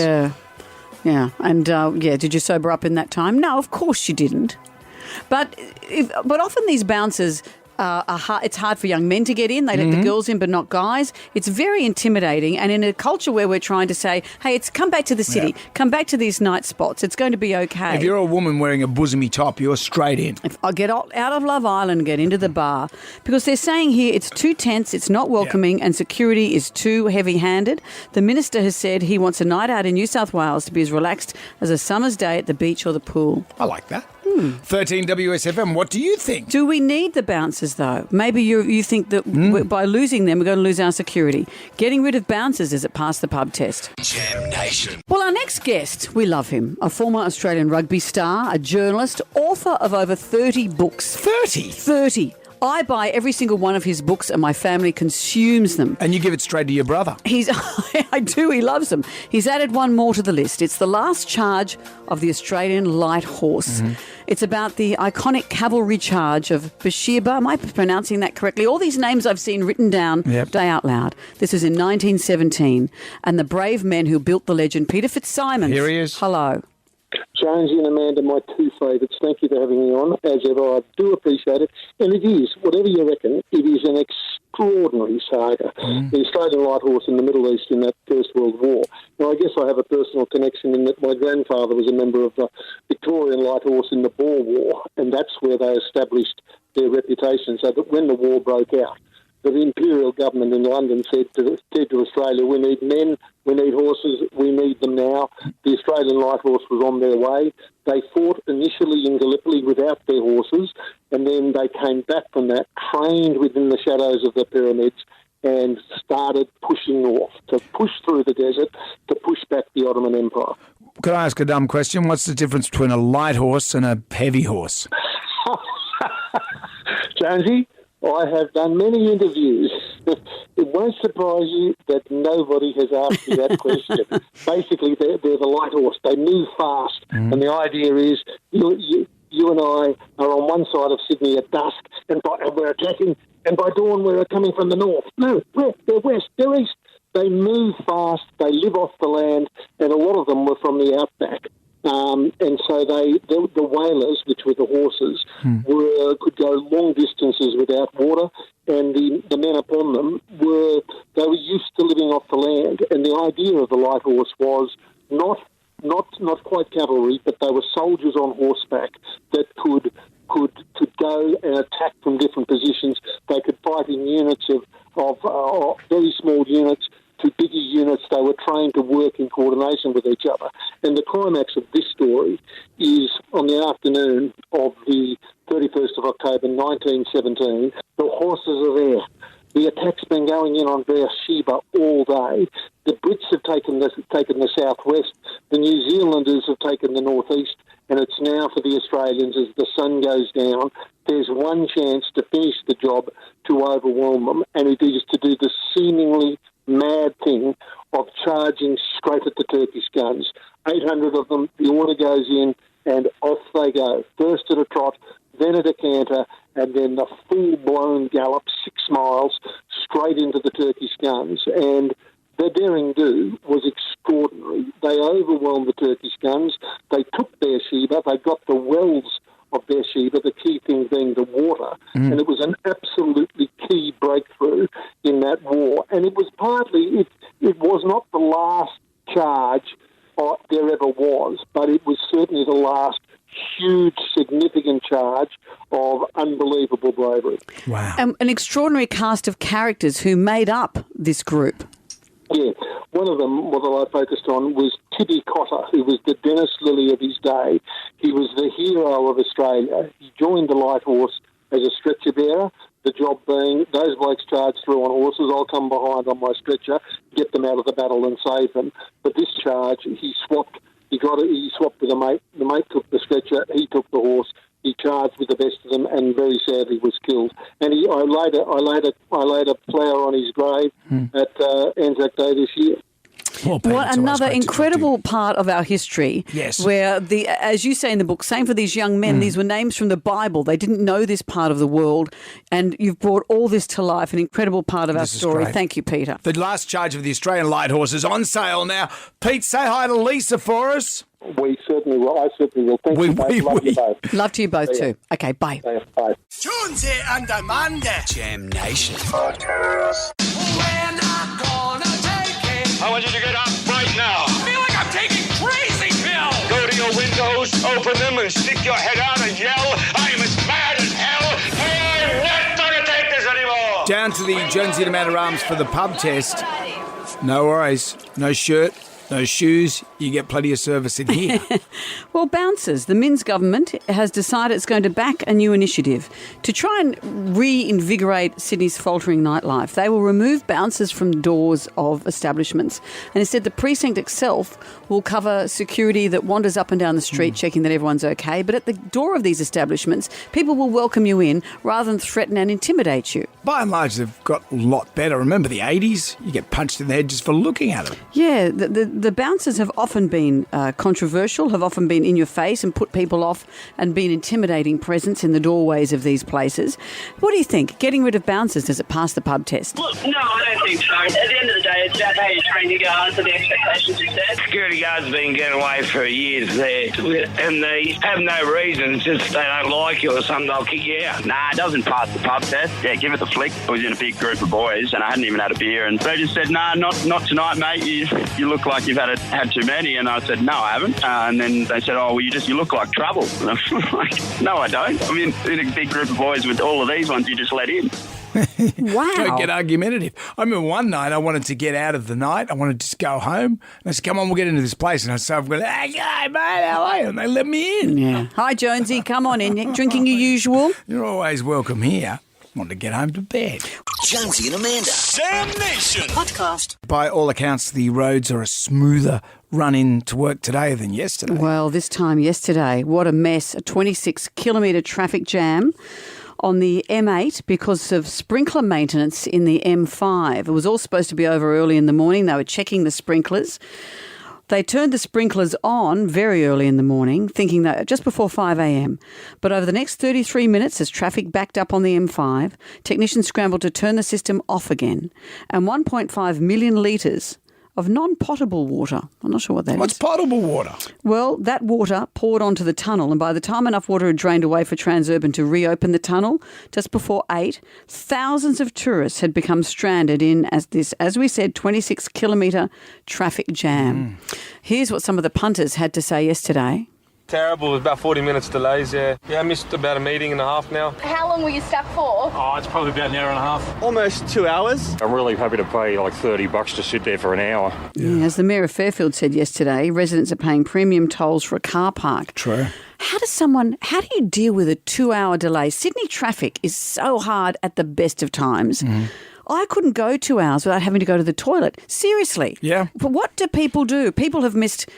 Yeah. And did you sober up in that time? No, of course you didn't. But often these bouncers it's hard for young men to get in. They let the girls in, but not guys. It's very intimidating. And in a culture where we're trying to say, hey, come back to the city, come back to these night spots, it's going to be okay. If you're a woman wearing a bosomy top, you're straight in. If I get out of Love Island and get into the bar, because they're saying here it's too tense, it's not welcoming, and security is too heavy-handed. The minister has said he wants a night out in New South Wales to be as relaxed as a summer's day at the beach or the pool. I like that. 13 WSFM, what do you think? Do we need the bouncers, though? Maybe you think that by losing them, we're going to lose our security. Getting rid of bouncers, is it past the pub test? Jam Nation. Well, our next guest, we love him. A former Australian rugby star, a journalist, author of over 30 books. 30? I buy every single one of his books and my family consumes them. And you give it straight to your brother. I do, he loves them. He's added one more to the list. It's The Last Charge of the Australian Light Horse. It's about the iconic cavalry charge of Beersheba. Am I pronouncing that correctly? All these names I've seen written down day out loud. This was in 1917. And the brave men who built the legend, Peter Fitzsimons. Here he is. Hello. Jonesy and Amanda, my two favourites. Thank you for having me on. As ever, I do appreciate it. And it is, whatever you reckon, it is an extraordinary saga. The Australian Light Horse in the Middle East in that First World War. Now, I guess I have a personal connection in that my grandfather was a member of the Victorian Light Horse in the Boer War, and that's where they established their reputation, so that when the war broke out, the imperial government in London said to Australia, we need men, we need horses, we need them now. The Australian Light Horse was on their way. They fought initially in Gallipoli without their horses, and then they came back from that, trained within the shadows of the pyramids, and started pushing north, to push through the desert, to push back the Ottoman Empire. Could I ask a dumb question? What's the difference between a light horse and a heavy horse? Jonesy, I have done many interviews. It won't surprise you that nobody has asked me that question. Basically, they're the light horse. They move fast. And the idea is you and I are on one side of Sydney at dusk, and we're attacking, and by dawn we're coming from the north. No, they're west, they're east. They move fast, they live off the land, and a lot of them were from the outback. And so the whalers, which were the horses, could go long distances without water, and the men upon them were used to living off the land. And the idea of the light horse was not quite cavalry, but they were soldiers on horseback that could go and attack from different positions. They could fight in units of very small units to bigger units. They were trained to work in coordination with each other. And the climax of this story is on the afternoon of the 31st of October 1917. The horses are there. The attack's been going in on Beersheba all day. The Brits have taken the southwest. The New Zealanders have taken the northeast. And it's now for the Australians, as the sun goes down, there's one chance to finish the job, to overwhelm them, and it is to do the seemingly mad thing of charging straight at the Turkish guns. 800 of them, the order goes in, and off they go. First at a trot, then at a canter, and then the full-blown gallop, 6 miles, straight into the Turkish guns. And their daring do was extraordinary. They overwhelmed the Turkish guns. They took Beersheba. They got the wells of Beersheba, the key thing being the water. And it was an absolutely key breakthrough in that war. And it was partly, it was not the last charge there ever was, but it was certainly the last huge, significant charge of unbelievable bravery. Wow. An extraordinary cast of characters who made up this group. Yeah, one of them, what I focused on, was Tibby Cotter, who was the Dennis Lilly of his day. He was the hero of Australia. He joined the Light Horse as a stretcher bearer, the job being those blokes charge through on horses, I'll come behind on my stretcher, get them out of the battle and save them. But this charge, he swapped with a mate. The mate took the stretcher, he took the horse. He charged with the best of them and very sadly was killed. And I laid a flower on his grave at Anzac Day this year. What another incredible part of our history. Yes. Where, as you say in the book, same for these young men, these were names from the Bible. They didn't know this part of the world, and you've brought all this to life, an incredible part of our story. Thank you, Peter. The last charge of the Australian Light Horse is on sale now. Pete, say hi to Lisa for us. We certainly will. I certainly will. Thank you, both. Love you both. Love to you both too. Okay, bye. Bye. Jonesy and Amanda. Jam Nation. I want you to get up right now. I feel like I'm taking crazy pills. Go to your windows, open them, and stick your head out and yell, I am as mad as hell. I'm not going to take this anymore. Down to the Jonesy and Amanda Arms for the pub test. No worries. No shirt. No shoes, you get plenty of service in here. Well, Bouncers, the Minns government has decided it's going to back a new initiative to try and reinvigorate Sydney's faltering nightlife. They will remove bouncers from doors of establishments, and instead the precinct itself will cover security that wanders up and down the street checking that everyone's okay. But at the door of these establishments, people will welcome you in rather than threaten and intimidate you. By and large, they've got a lot better. Remember the 80s? You get punched in the head just for looking at them. Yeah, the bouncers have often been controversial, have often been in your face and put people off and been intimidating presence in the doorways of these places. What do you think? Getting rid of bouncers, does it pass the pub test? Look, no, I don't think so. At the end of the day, it's about how you train your guards and the expectations you set. Security guards have been getting away for years there, and they have no reason. It's just they don't like you or something, they'll kick you out. Nah, it doesn't pass the pub test. Yeah, give it the flick. I was in a big group of boys, and I hadn't even had a beer, and they just said, nah, not tonight, mate. You look like you've had too many. And I said, no, I haven't. And then they said, oh, well, you look like trouble. And I'm like, no, I don't. I mean, in a big group of boys with all of these ones you just let in. Wow. Don't get argumentative. I remember one night I wanted to get out of the night. I wanted to just go home. And I said, come on, we'll get into this place. And I said, I'm going, hey, mate, how are you? And they let me in. Yeah. Hi, Jonesy. Come on in. Drinking your usual. You're always welcome here. I want to get home to bed. Jonesy and Amanda. Jam Nation. Podcast. By all accounts, the roads are a smoother run in to work today than yesterday. Well, this time yesterday, what a mess. A 26-kilometre traffic jam on the M8 because of sprinkler maintenance in the M5. It was all supposed to be over early in the morning. They were checking the sprinklers. They turned the sprinklers on very early in the morning, thinking that just before 5 a.m. But over the next 33 minutes, as traffic backed up on the M5, technicians scrambled to turn the system off again. And 1.5 million litres of non-potable water. I'm not sure what that is. What's potable water? Well, that water poured onto the tunnel, and by the time enough water had drained away for Transurban to reopen the tunnel, just before 8, thousands of tourists had become stranded in, as we said, 26-kilometre traffic jam. Here's what some of the punters had to say yesterday. Terrible. It was about 40 minutes delays, yeah. Yeah, I missed about a meeting and a half now. How long were you stuck for? Oh, it's probably about an hour and a half. Almost 2 hours. I'm really happy to pay like $30 to sit there for an hour. Yeah, as the Mayor of Fairfield said yesterday, residents are paying premium tolls for a car park. True. How do you deal with a 2-hour delay? Sydney traffic is so hard at the best of times. I couldn't go 2 hours without having to go to the toilet. Seriously. Yeah. But what do people do? People have missed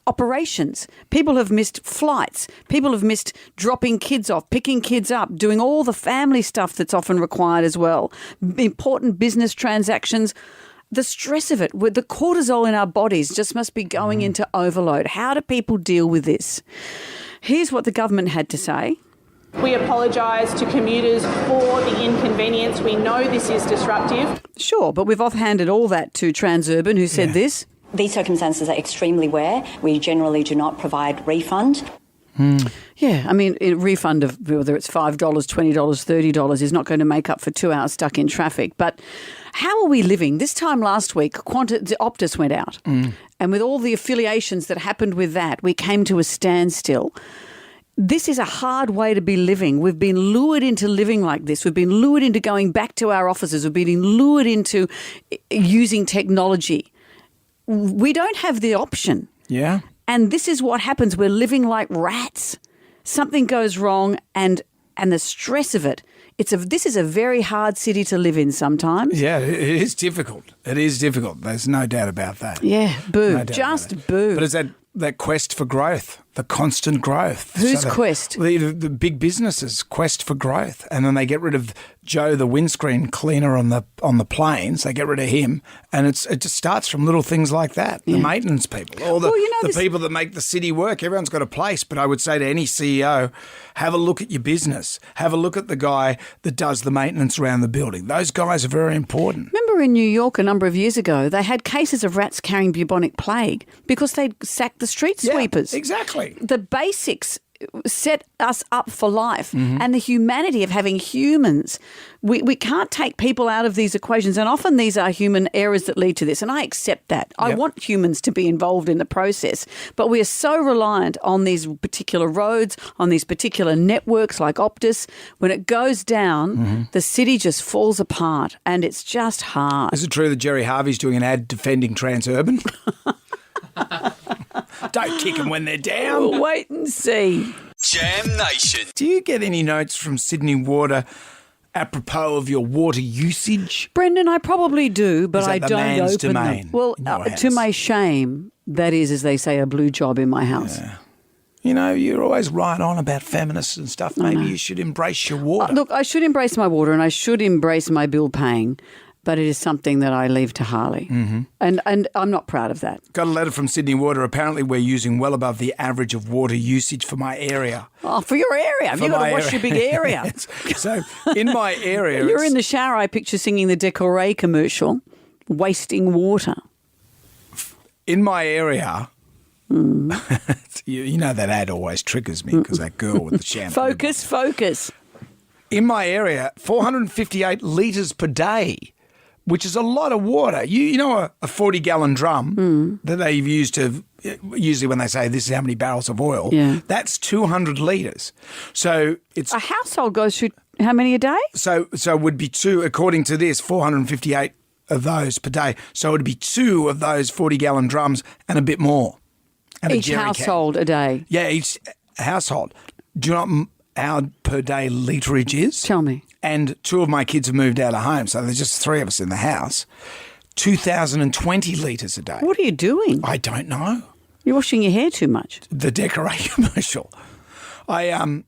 operations. People have missed flights. People have missed dropping kids off, picking kids up, doing all the family stuff that's often required as well. Important business transactions. The stress of it, with the cortisol in our bodies, just must be going into overload. How do people deal with this? Here's what the government had to say. We apologise to commuters for the inconvenience. We know this is disruptive. Sure, but we've offhanded all that to Transurban, who said this. These circumstances are extremely rare. We generally do not provide refund. Yeah, I mean, a refund of whether it's $5, $20, $30 is not going to make up for 2 hours stuck in traffic. But how are we living? This time last week, Optus went out. And with all the affiliations that happened with that, we came to a standstill. this is a hard way to be living. We've been lured into living like this. We've been lured into going back to our offices. We've been lured into using technology. We don't have the option. Yeah. And this is what happens. We're living like rats. Something goes wrong and the stress of it. This is a very hard city to live in sometimes. Yeah, it is difficult. It is difficult. There's no doubt about that. Yeah, boo. No doubt Just boo. But it's that quest for growth, the constant growth. Whose quest? The big businesses' quest for growth. And then they get rid of Joe, the windscreen cleaner on the planes. They get rid of him. And it just starts from little things like that. The maintenance people, or the people that make the city work. Everyone's got a place. But I would say to any CEO, have a look at your business. Have a look at the guy that does the maintenance around the building. Those guys are very important. Remember in New York a number of years ago, they had cases of rats carrying bubonic plague because they'd sacked the street sweepers. Yeah, exactly. The basics set us up for life, and the humanity of having humans. We can't take people out of these equations, and often these are human errors that lead to this, and I accept that. I want humans to be involved in the process, but we are so reliant on these particular roads, on these particular networks like Optus. When it goes down, the city just falls apart, and it's just hard. Is it true that Jerry Harvey's doing an ad defending Transurban? Don't kick them when they're down. We'll wait and see. Jam Nation. Do you get any notes from Sydney Water apropos of your water usage? Brendan, I probably do, but Is that I the don't man's open domain them. Well, in your to house? my shame, that is, as they say, a blue job in my house. Yeah. You know, you're always right on about feminists and stuff. Maybe you should embrace your water. Look, I should embrace my water and I should embrace my bill paying, but it is something that I leave to Harley. And I'm not proud of that. Got a letter from Sydney Water. Apparently we're using well above the average of water usage for my area. Oh, for your area. Have you got to wash your big area? So in my area... You're in the shower, I picture singing the Decoré commercial, wasting water. In my area... you know that ad always triggers me because that girl with the shampoo. Focus. In my area, 458 litres per day, which is a lot of water. You know a 40-gallon drum that they've used to, usually when they say this is how many barrels of oil, that's 200 litres. So it's... A household goes through how many a day? So it would be two, according to this, 458 of those per day. So it would be two of those 40-gallon drums and a bit more. And each household a day? Yeah, each household. Do you know what our per day literage is? Tell me. And two of my kids have moved out of home, so there's just three of us in the house. 2,020 litres a day. What are you doing? I don't know. You're washing your hair too much. The Decoré commercial. I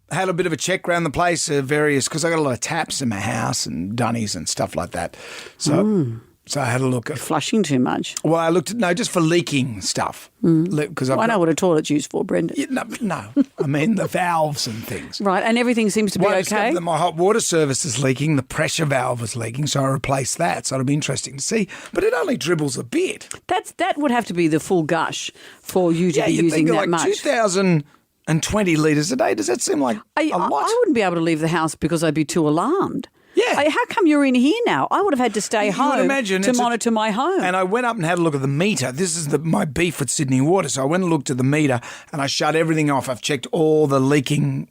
had a bit of a check around the place, because I got a lot of taps in my house and dunnies and stuff like that. So I had a look at... Flushing too much? Well, I looked at, just for leaking stuff. Because I know what a toilet's used for, Brendan. Yeah, no. I mean the valves and things. Right, and everything seems to be okay? My hot water service is leaking, the pressure valve is leaking, so I replaced that. So it'll be interesting to see. But it only dribbles a bit. That would have to be the full gush for you to be using that much. 2,020 litres a day, does that seem like a lot? I wouldn't be able to leave the house because I'd be too alarmed. Yeah. How come you're in here now? I would have had to stay home to monitor my home. And I went up and had a look at the meter. This is my beef with Sydney Water. So I went and looked at the meter and I shut everything off. I've checked all the leaking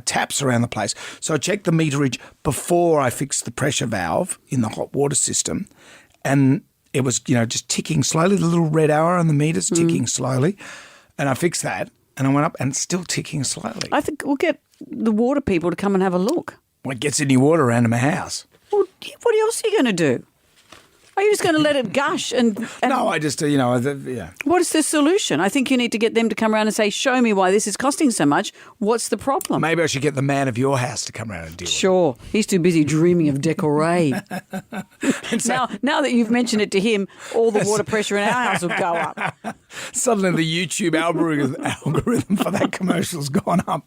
taps around the place. So I checked the meterage before I fixed the pressure valve in the hot water system. And it was, just ticking slowly. The little red arrow on the meter's ticking slowly. And I fixed that and I went up and it's still ticking slowly. I think we'll get the water people to come and have a look. Well, it gets any water around in my house. Well, what else are you going to do? Are you just going to let it gush? No, I just, yeah. What is the solution? I think you need to get them to come around and say, show me why this is costing so much. What's the problem? Maybe I should get the man of your house to come around and deal with it. Sure. He's too busy dreaming of Decoré. Now that you've mentioned it to him, all the water pressure in our house will go up. Suddenly the YouTube algorithm for that commercial's gone up.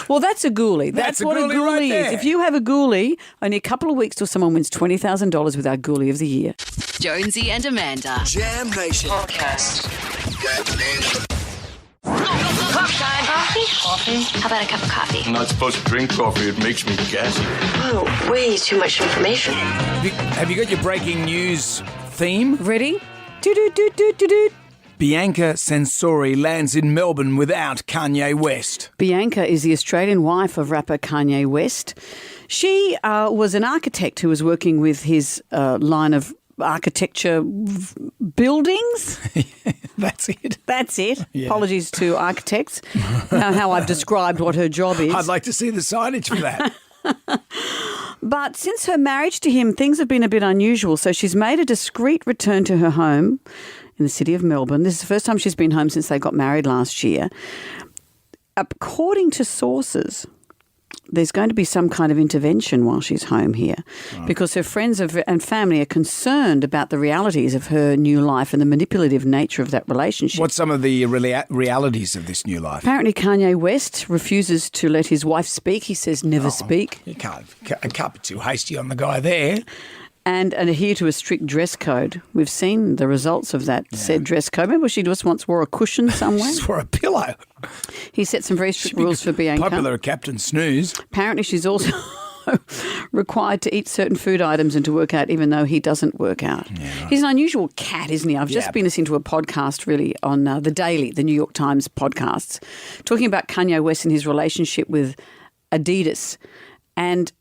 Well, that's a ghoulie. That's what a ghoulie right is. there. If you have a ghoulie, only a couple of weeks till someone wins $20,000 with our ghoulie of the year. Jonesy and Amanda. Jam Nation Podcast. Coffee? How about a cup of coffee? I'm not supposed to drink coffee. It makes me gassy. Oh, way too much information. Have you got your breaking news theme? Ready? Do-do-do-do-do-do. Bianca Censori lands in Melbourne without Kanye West. Bianca is the Australian wife of rapper Kanye West. She was an architect who was working with his line of architecture buildings. That's it. That's it. Yeah. Apologies to architects. How I've described what her job is. I'd like to see the signage for that. But since her marriage to him, things have been a bit unusual. So she's made a discreet return to her home in the city of Melbourne. This is the first time she's been home since they got married last year. According to sources, there's going to be some kind of intervention while she's home here because her friends and family are concerned about the realities of her new life and the manipulative nature of that relationship. What's some of the realities of this new life? Apparently Kanye West refuses to let his wife speak. He says never speak. You can't be too hasty on the guy there. And adhere to a strict dress code. We've seen the results of that said dress code. Remember she just once wore a cushion somewhere? She just wore a pillow. He set some very strict rules for Bianca. Popular at Captain Snooze. Apparently she's also required to eat certain food items and to work out even though he doesn't work out. Yeah, right. He's an unusual cat, isn't he? I've just been listening to a podcast really on The Daily, the New York Times podcasts, talking about Kanye West and his relationship with Adidas. And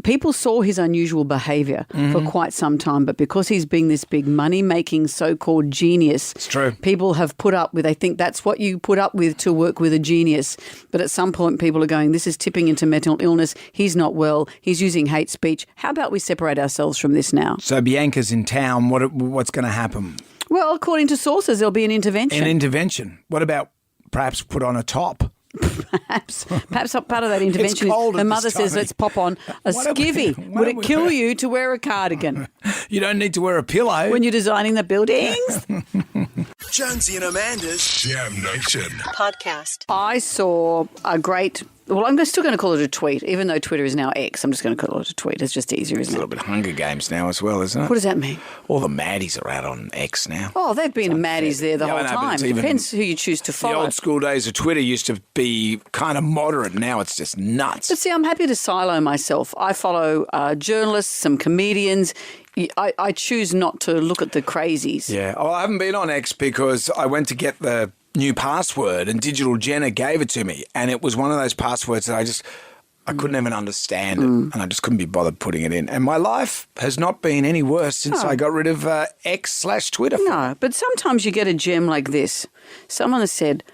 people saw his unusual behaviour for quite some time, but because he's being this big money-making so-called genius, it's true. People have put up with, they think that's what you put up with to work with a genius. But at some point people are going, this is tipping into mental illness. He's not well. He's using hate speech. How about we separate ourselves from this now? So Bianca's in town. What's going to happen? Well, according to sources, there'll be an intervention. An intervention. What about perhaps put on a top? Perhaps part of that intervention is her mother says, let's pop on a skivvy. Would it kill you to wear a cardigan? You don't need to wear a pillow. When you're designing the buildings. Jonesy and Amanda's Jam Nation podcast. I saw a great... Well, I'm still going to call it a tweet, even though Twitter is now X. I'm just going to call it a tweet. It's just easier, isn't it? It's a little bit Hunger Games now as well, isn't it? What does that mean? All the maddies are out on X now. Oh, they've been maddies there the whole time. It depends who you choose to follow. The old school days of Twitter used to be kind of moderate. Now it's just nuts. But see, I'm happy to silo myself. I follow journalists, some comedians. I choose not to look at the crazies. Yeah. Oh, I haven't been on X because I went to get the new password and Digital Jenna gave it to me, and it was one of those passwords that I couldn't even understand it, and I just couldn't be bothered putting it in. And my life has not been any worse since I got rid of X/Twitter. No, but sometimes you get a gem like this. Someone has said,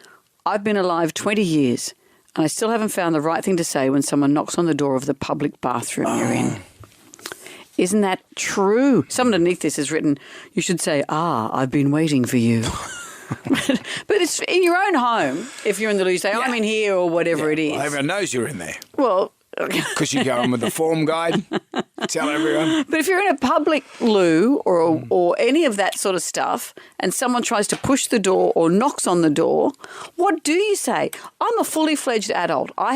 I've been alive 20 years and I still haven't found the right thing to say when someone knocks on the door of the public bathroom you're in. Isn't that true? Someone underneath this has written, you should say, I've been waiting for you. But it's in your own home. If you're in the loo, you say, I'm in here or whatever it is. Well, everyone knows you're in there. Well, because you go in with the form guide, tell everyone. But if you're in a public loo or any of that sort of stuff and someone tries to push the door or knocks on the door, what do you say? I'm a fully fledged adult. I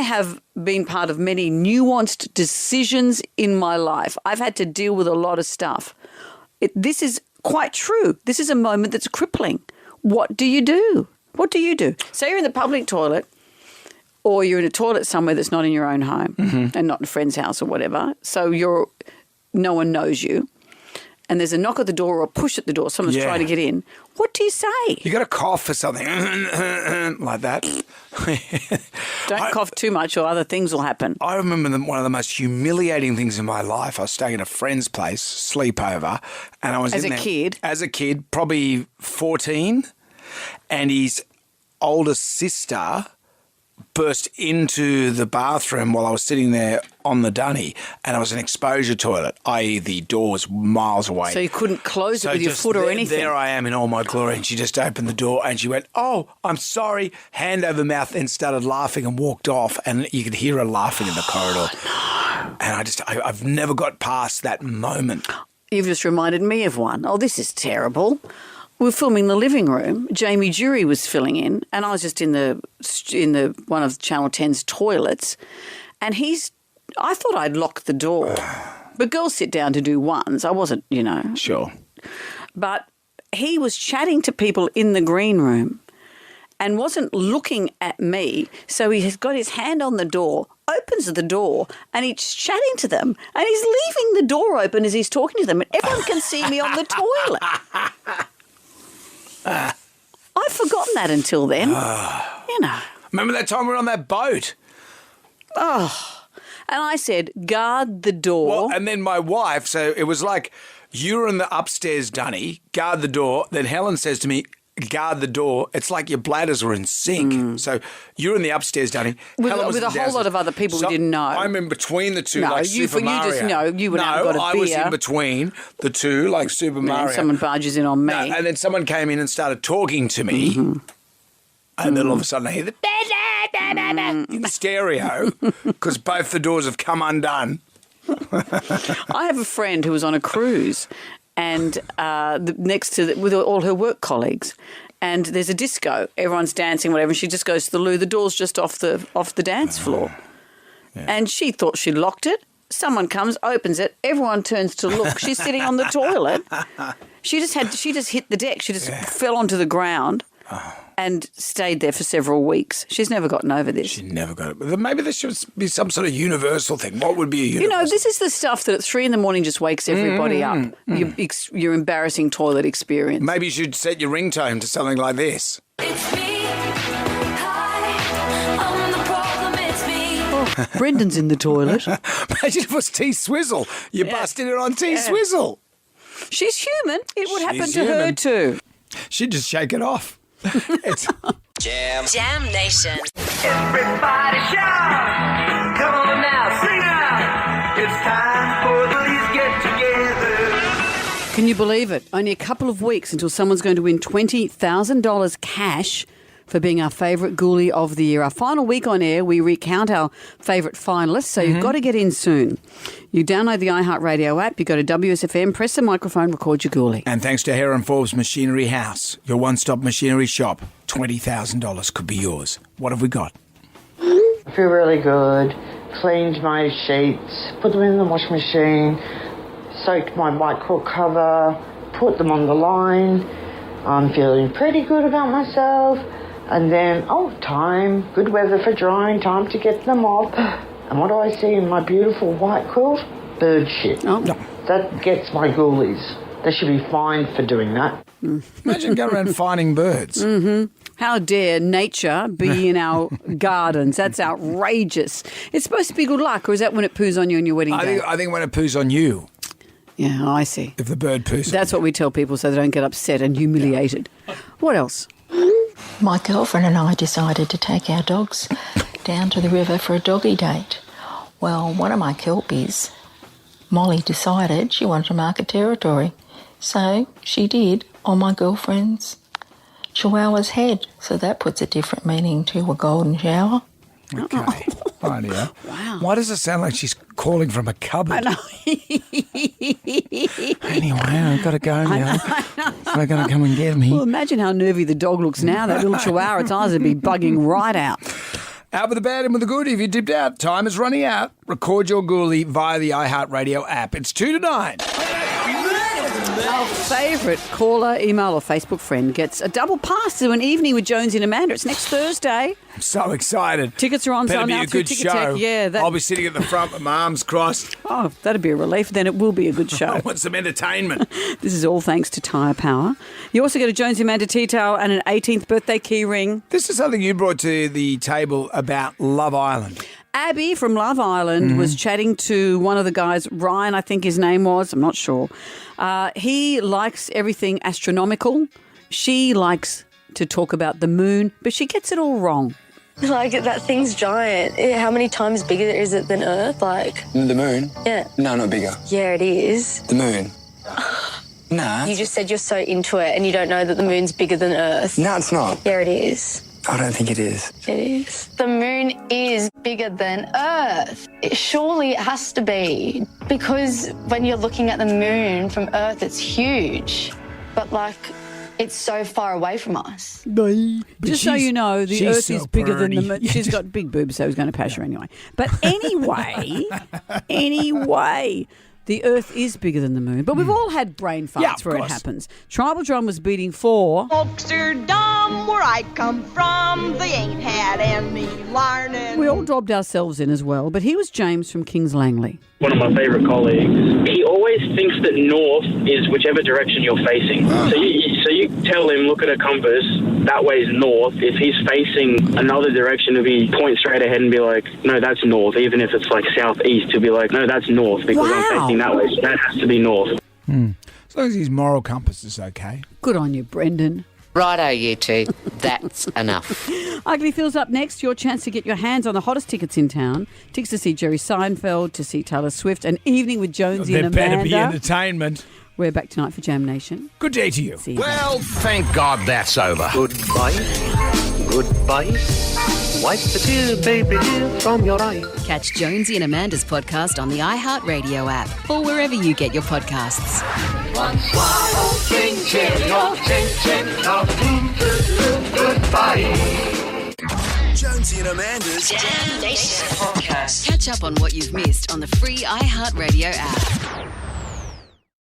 have been part of many nuanced decisions in my life. I've had to deal with a lot of stuff. This is quite true. This is a moment that's crippling. What do you do? What do you do? Say you're in the public toilet or you're in a toilet somewhere that's not in your own home and not in a friend's house or whatever. So no one knows you. And there's a knock at the door or a push at the door. Someone's trying to get in. What do you say? You got to cough or something like that. Don't cough too much or other things will happen. I remember one of the most humiliating things in my life. I was staying at a friend's place, sleepover, and I was As a kid, probably 14, and his older sister burst into the bathroom while I was sitting there on the dunny, and it was an exposure toilet, i.e. the door was miles away. So you couldn't close it with your foot or anything? There I am in all my glory, and she just opened the door and she went, oh, I'm sorry, hand over mouth, and started laughing and walked off, and you could hear her laughing in the corridor. No. And I've never got past that moment. You've just reminded me of one. Oh, this is terrible. We were filming the living room. Jamie Jury was filling in, and I was just in the one of Channel 10's toilets. And I thought I'd locked the door. But girls sit down to do ones. I wasn't, Sure. But he was chatting to people in the green room and wasn't looking at me. So he has got his hand on the door, opens the door, and he's chatting to them. And he's leaving the door open as he's talking to them. And everyone can see me on the toilet. that until then. You know. Remember that time we were on that boat? Oh. And I said, guard the door. Well, and then my wife, so it was like you were in the upstairs dunny, guard the door. Then Helen says to me, guard the door. It's like your bladders were in sync. So you're in the upstairs dunny. With Helen was a whole lot of other people we didn't know. I'm in between the two, No, like you- Super for you Mario. just know, you would have got a I was beer. in between the two, like Super And Mario. someone barges in on me. No, and then someone came in and started talking to me. And then all of a sudden I hear the in stereo because both the doors have come undone. I have a friend who was on a cruise and with all her work colleagues. And there's a disco. Everyone's dancing, whatever. And she just goes to the loo. The door's just off the dance floor. And she thought she'd locked it. Someone comes, opens it. Everyone turns to look. She's sitting on the toilet. She just hit the deck. She just fell onto the ground and stayed there for several weeks. She's never gotten over this. She never got it. But maybe there should be some sort of universal thing. What would be a universal? You know, this is the stuff that at 3 a.m. just wakes everybody up. Your embarrassing toilet experience. Maybe you should set your ringtone to something like this. Brendan's in the toilet. Imagine if it was T-Swizzle. You busted it on T-Swizzle. She's human. It would happen She's to her human. too. She'd just shake it off. It's Jam Nation. Everybody shout! Come on now, sing out! It's time for the Please Get Together. Can you believe it? Only a couple of weeks until someone's going to win $20,000 cash for being our favourite ghoulie of the year. Our final week on air, we recount our favourite finalists, so you've got to get in soon. You download the iHeartRadio app, you go to WSFM, press the microphone, record your ghoulie. And thanks to Heron Forbes Machinery House, your one-stop machinery shop, $20,000 could be yours. What have we got? I feel really good. Cleaned my sheets, put them in the washing machine, soaked my white quilt cover, put them on the line. I'm feeling pretty good about myself. And then, time, good weather for drying, time to get them off. And what do I see in my beautiful white quilt? Bird shit. Oh. No. That gets my ghoulies. They should be fined for doing that. Imagine going around finding birds. How dare nature be in our gardens? That's outrageous. It's supposed to be good luck, or is that when it poos on you on your wedding day? I think when it poos on you. Yeah, I see. If the bird poos. That's what we tell people so they don't get upset and humiliated. What else? My girlfriend and I decided to take our dogs down to the river for a doggy date. Well, one of my kelpies, Molly, decided she wanted to mark a territory. So she did on my girlfriend's chihuahua's head. So that puts a different meaning to a golden shower. Okay. Idea. Wow. Why does it sound like she's calling from a cupboard? I know. Anyway, I've got to go now. They're going to come and get me. Well, imagine how nervy the dog looks now. That little chihuahua, its eyes would be bugging right out. Out with the bad, in with the good. If you dipped out, time is running out. Record your ghoulie via the iHeartRadio app. It's 2 to 9. Our favourite caller, email or Facebook friend gets a double pass to an evening with Jonesy and Amanda. It's next Thursday. I'm so excited. Tickets are on Better sale be now a through good Ticketek. show. Yeah, I'll be sitting at the front with my arms crossed. Oh, that'd be a relief. Then it will be a good show. I want some entertainment. This is all thanks to Tyre Power. You also get a Jonesy Amanda tea towel and an 18th birthday key ring. This is something you brought to the table about Love Island. Abby from Love Island was chatting to one of the guys, Ryan, I think his name was. I'm not sure. He likes everything astronomical. She likes to talk about the moon, but she gets it all wrong. Like, that thing's giant. How many times bigger is it than Earth? Like, The moon? yeah. No, not bigger. Yeah, it is. The moon. Nah. You just said you're so into it and you don't know that the moon's bigger than Earth. No, it's not. Yeah, it is. I don't think it is. It is. The moon is bigger than Earth. Surely it has to be. Because when you're looking at the moon from Earth, it's huge. But, it's so far away from us. Just so you know, the she's Earth so is bigger than the pretty. moon. She's got big boobs, so I was going to pass her anyway. But anyway, the Earth is bigger than the moon. But we've all had brain farts Yeah, of where it course. happens. Tribal Drum was beating 4. Oxerdom, where I come from, they ain't had any learning. We all dobbed ourselves in as well, but he was James from Kings Langley. One of my favourite colleagues, he always thinks that north is whichever direction you're facing. So you tell him, look at a compass, that way's north. If he's facing another direction, if he point straight ahead and be like, no, that's north. Even if it's like southeast, he'll be like, no, that's north because I'm facing that way. So that has to be north. As long as his moral compass is okay. Good on you, Brendan. Righto, you two. That's enough. Ugly Phil's up next. Your chance to get your hands on the hottest tickets in town. Tickets to see Jerry Seinfeld, to see Taylor Swift, an evening with Jonesy and Amanda. There better be entertainment. We're back tonight for Jam Nation. Good day to you. See you Well, thank God that's over. Goodbye. Goodbye. Wipe the tear, baby, dear, from your eye. Catch Jonesy and Amanda's podcast on the iHeartRadio app or wherever you get your podcasts. One swallow, ching, cheerio, ching, ching, goodbye. Jonesy and Amanda's Jam Nation podcast. Catch up on what you've missed on the free iHeartRadio app.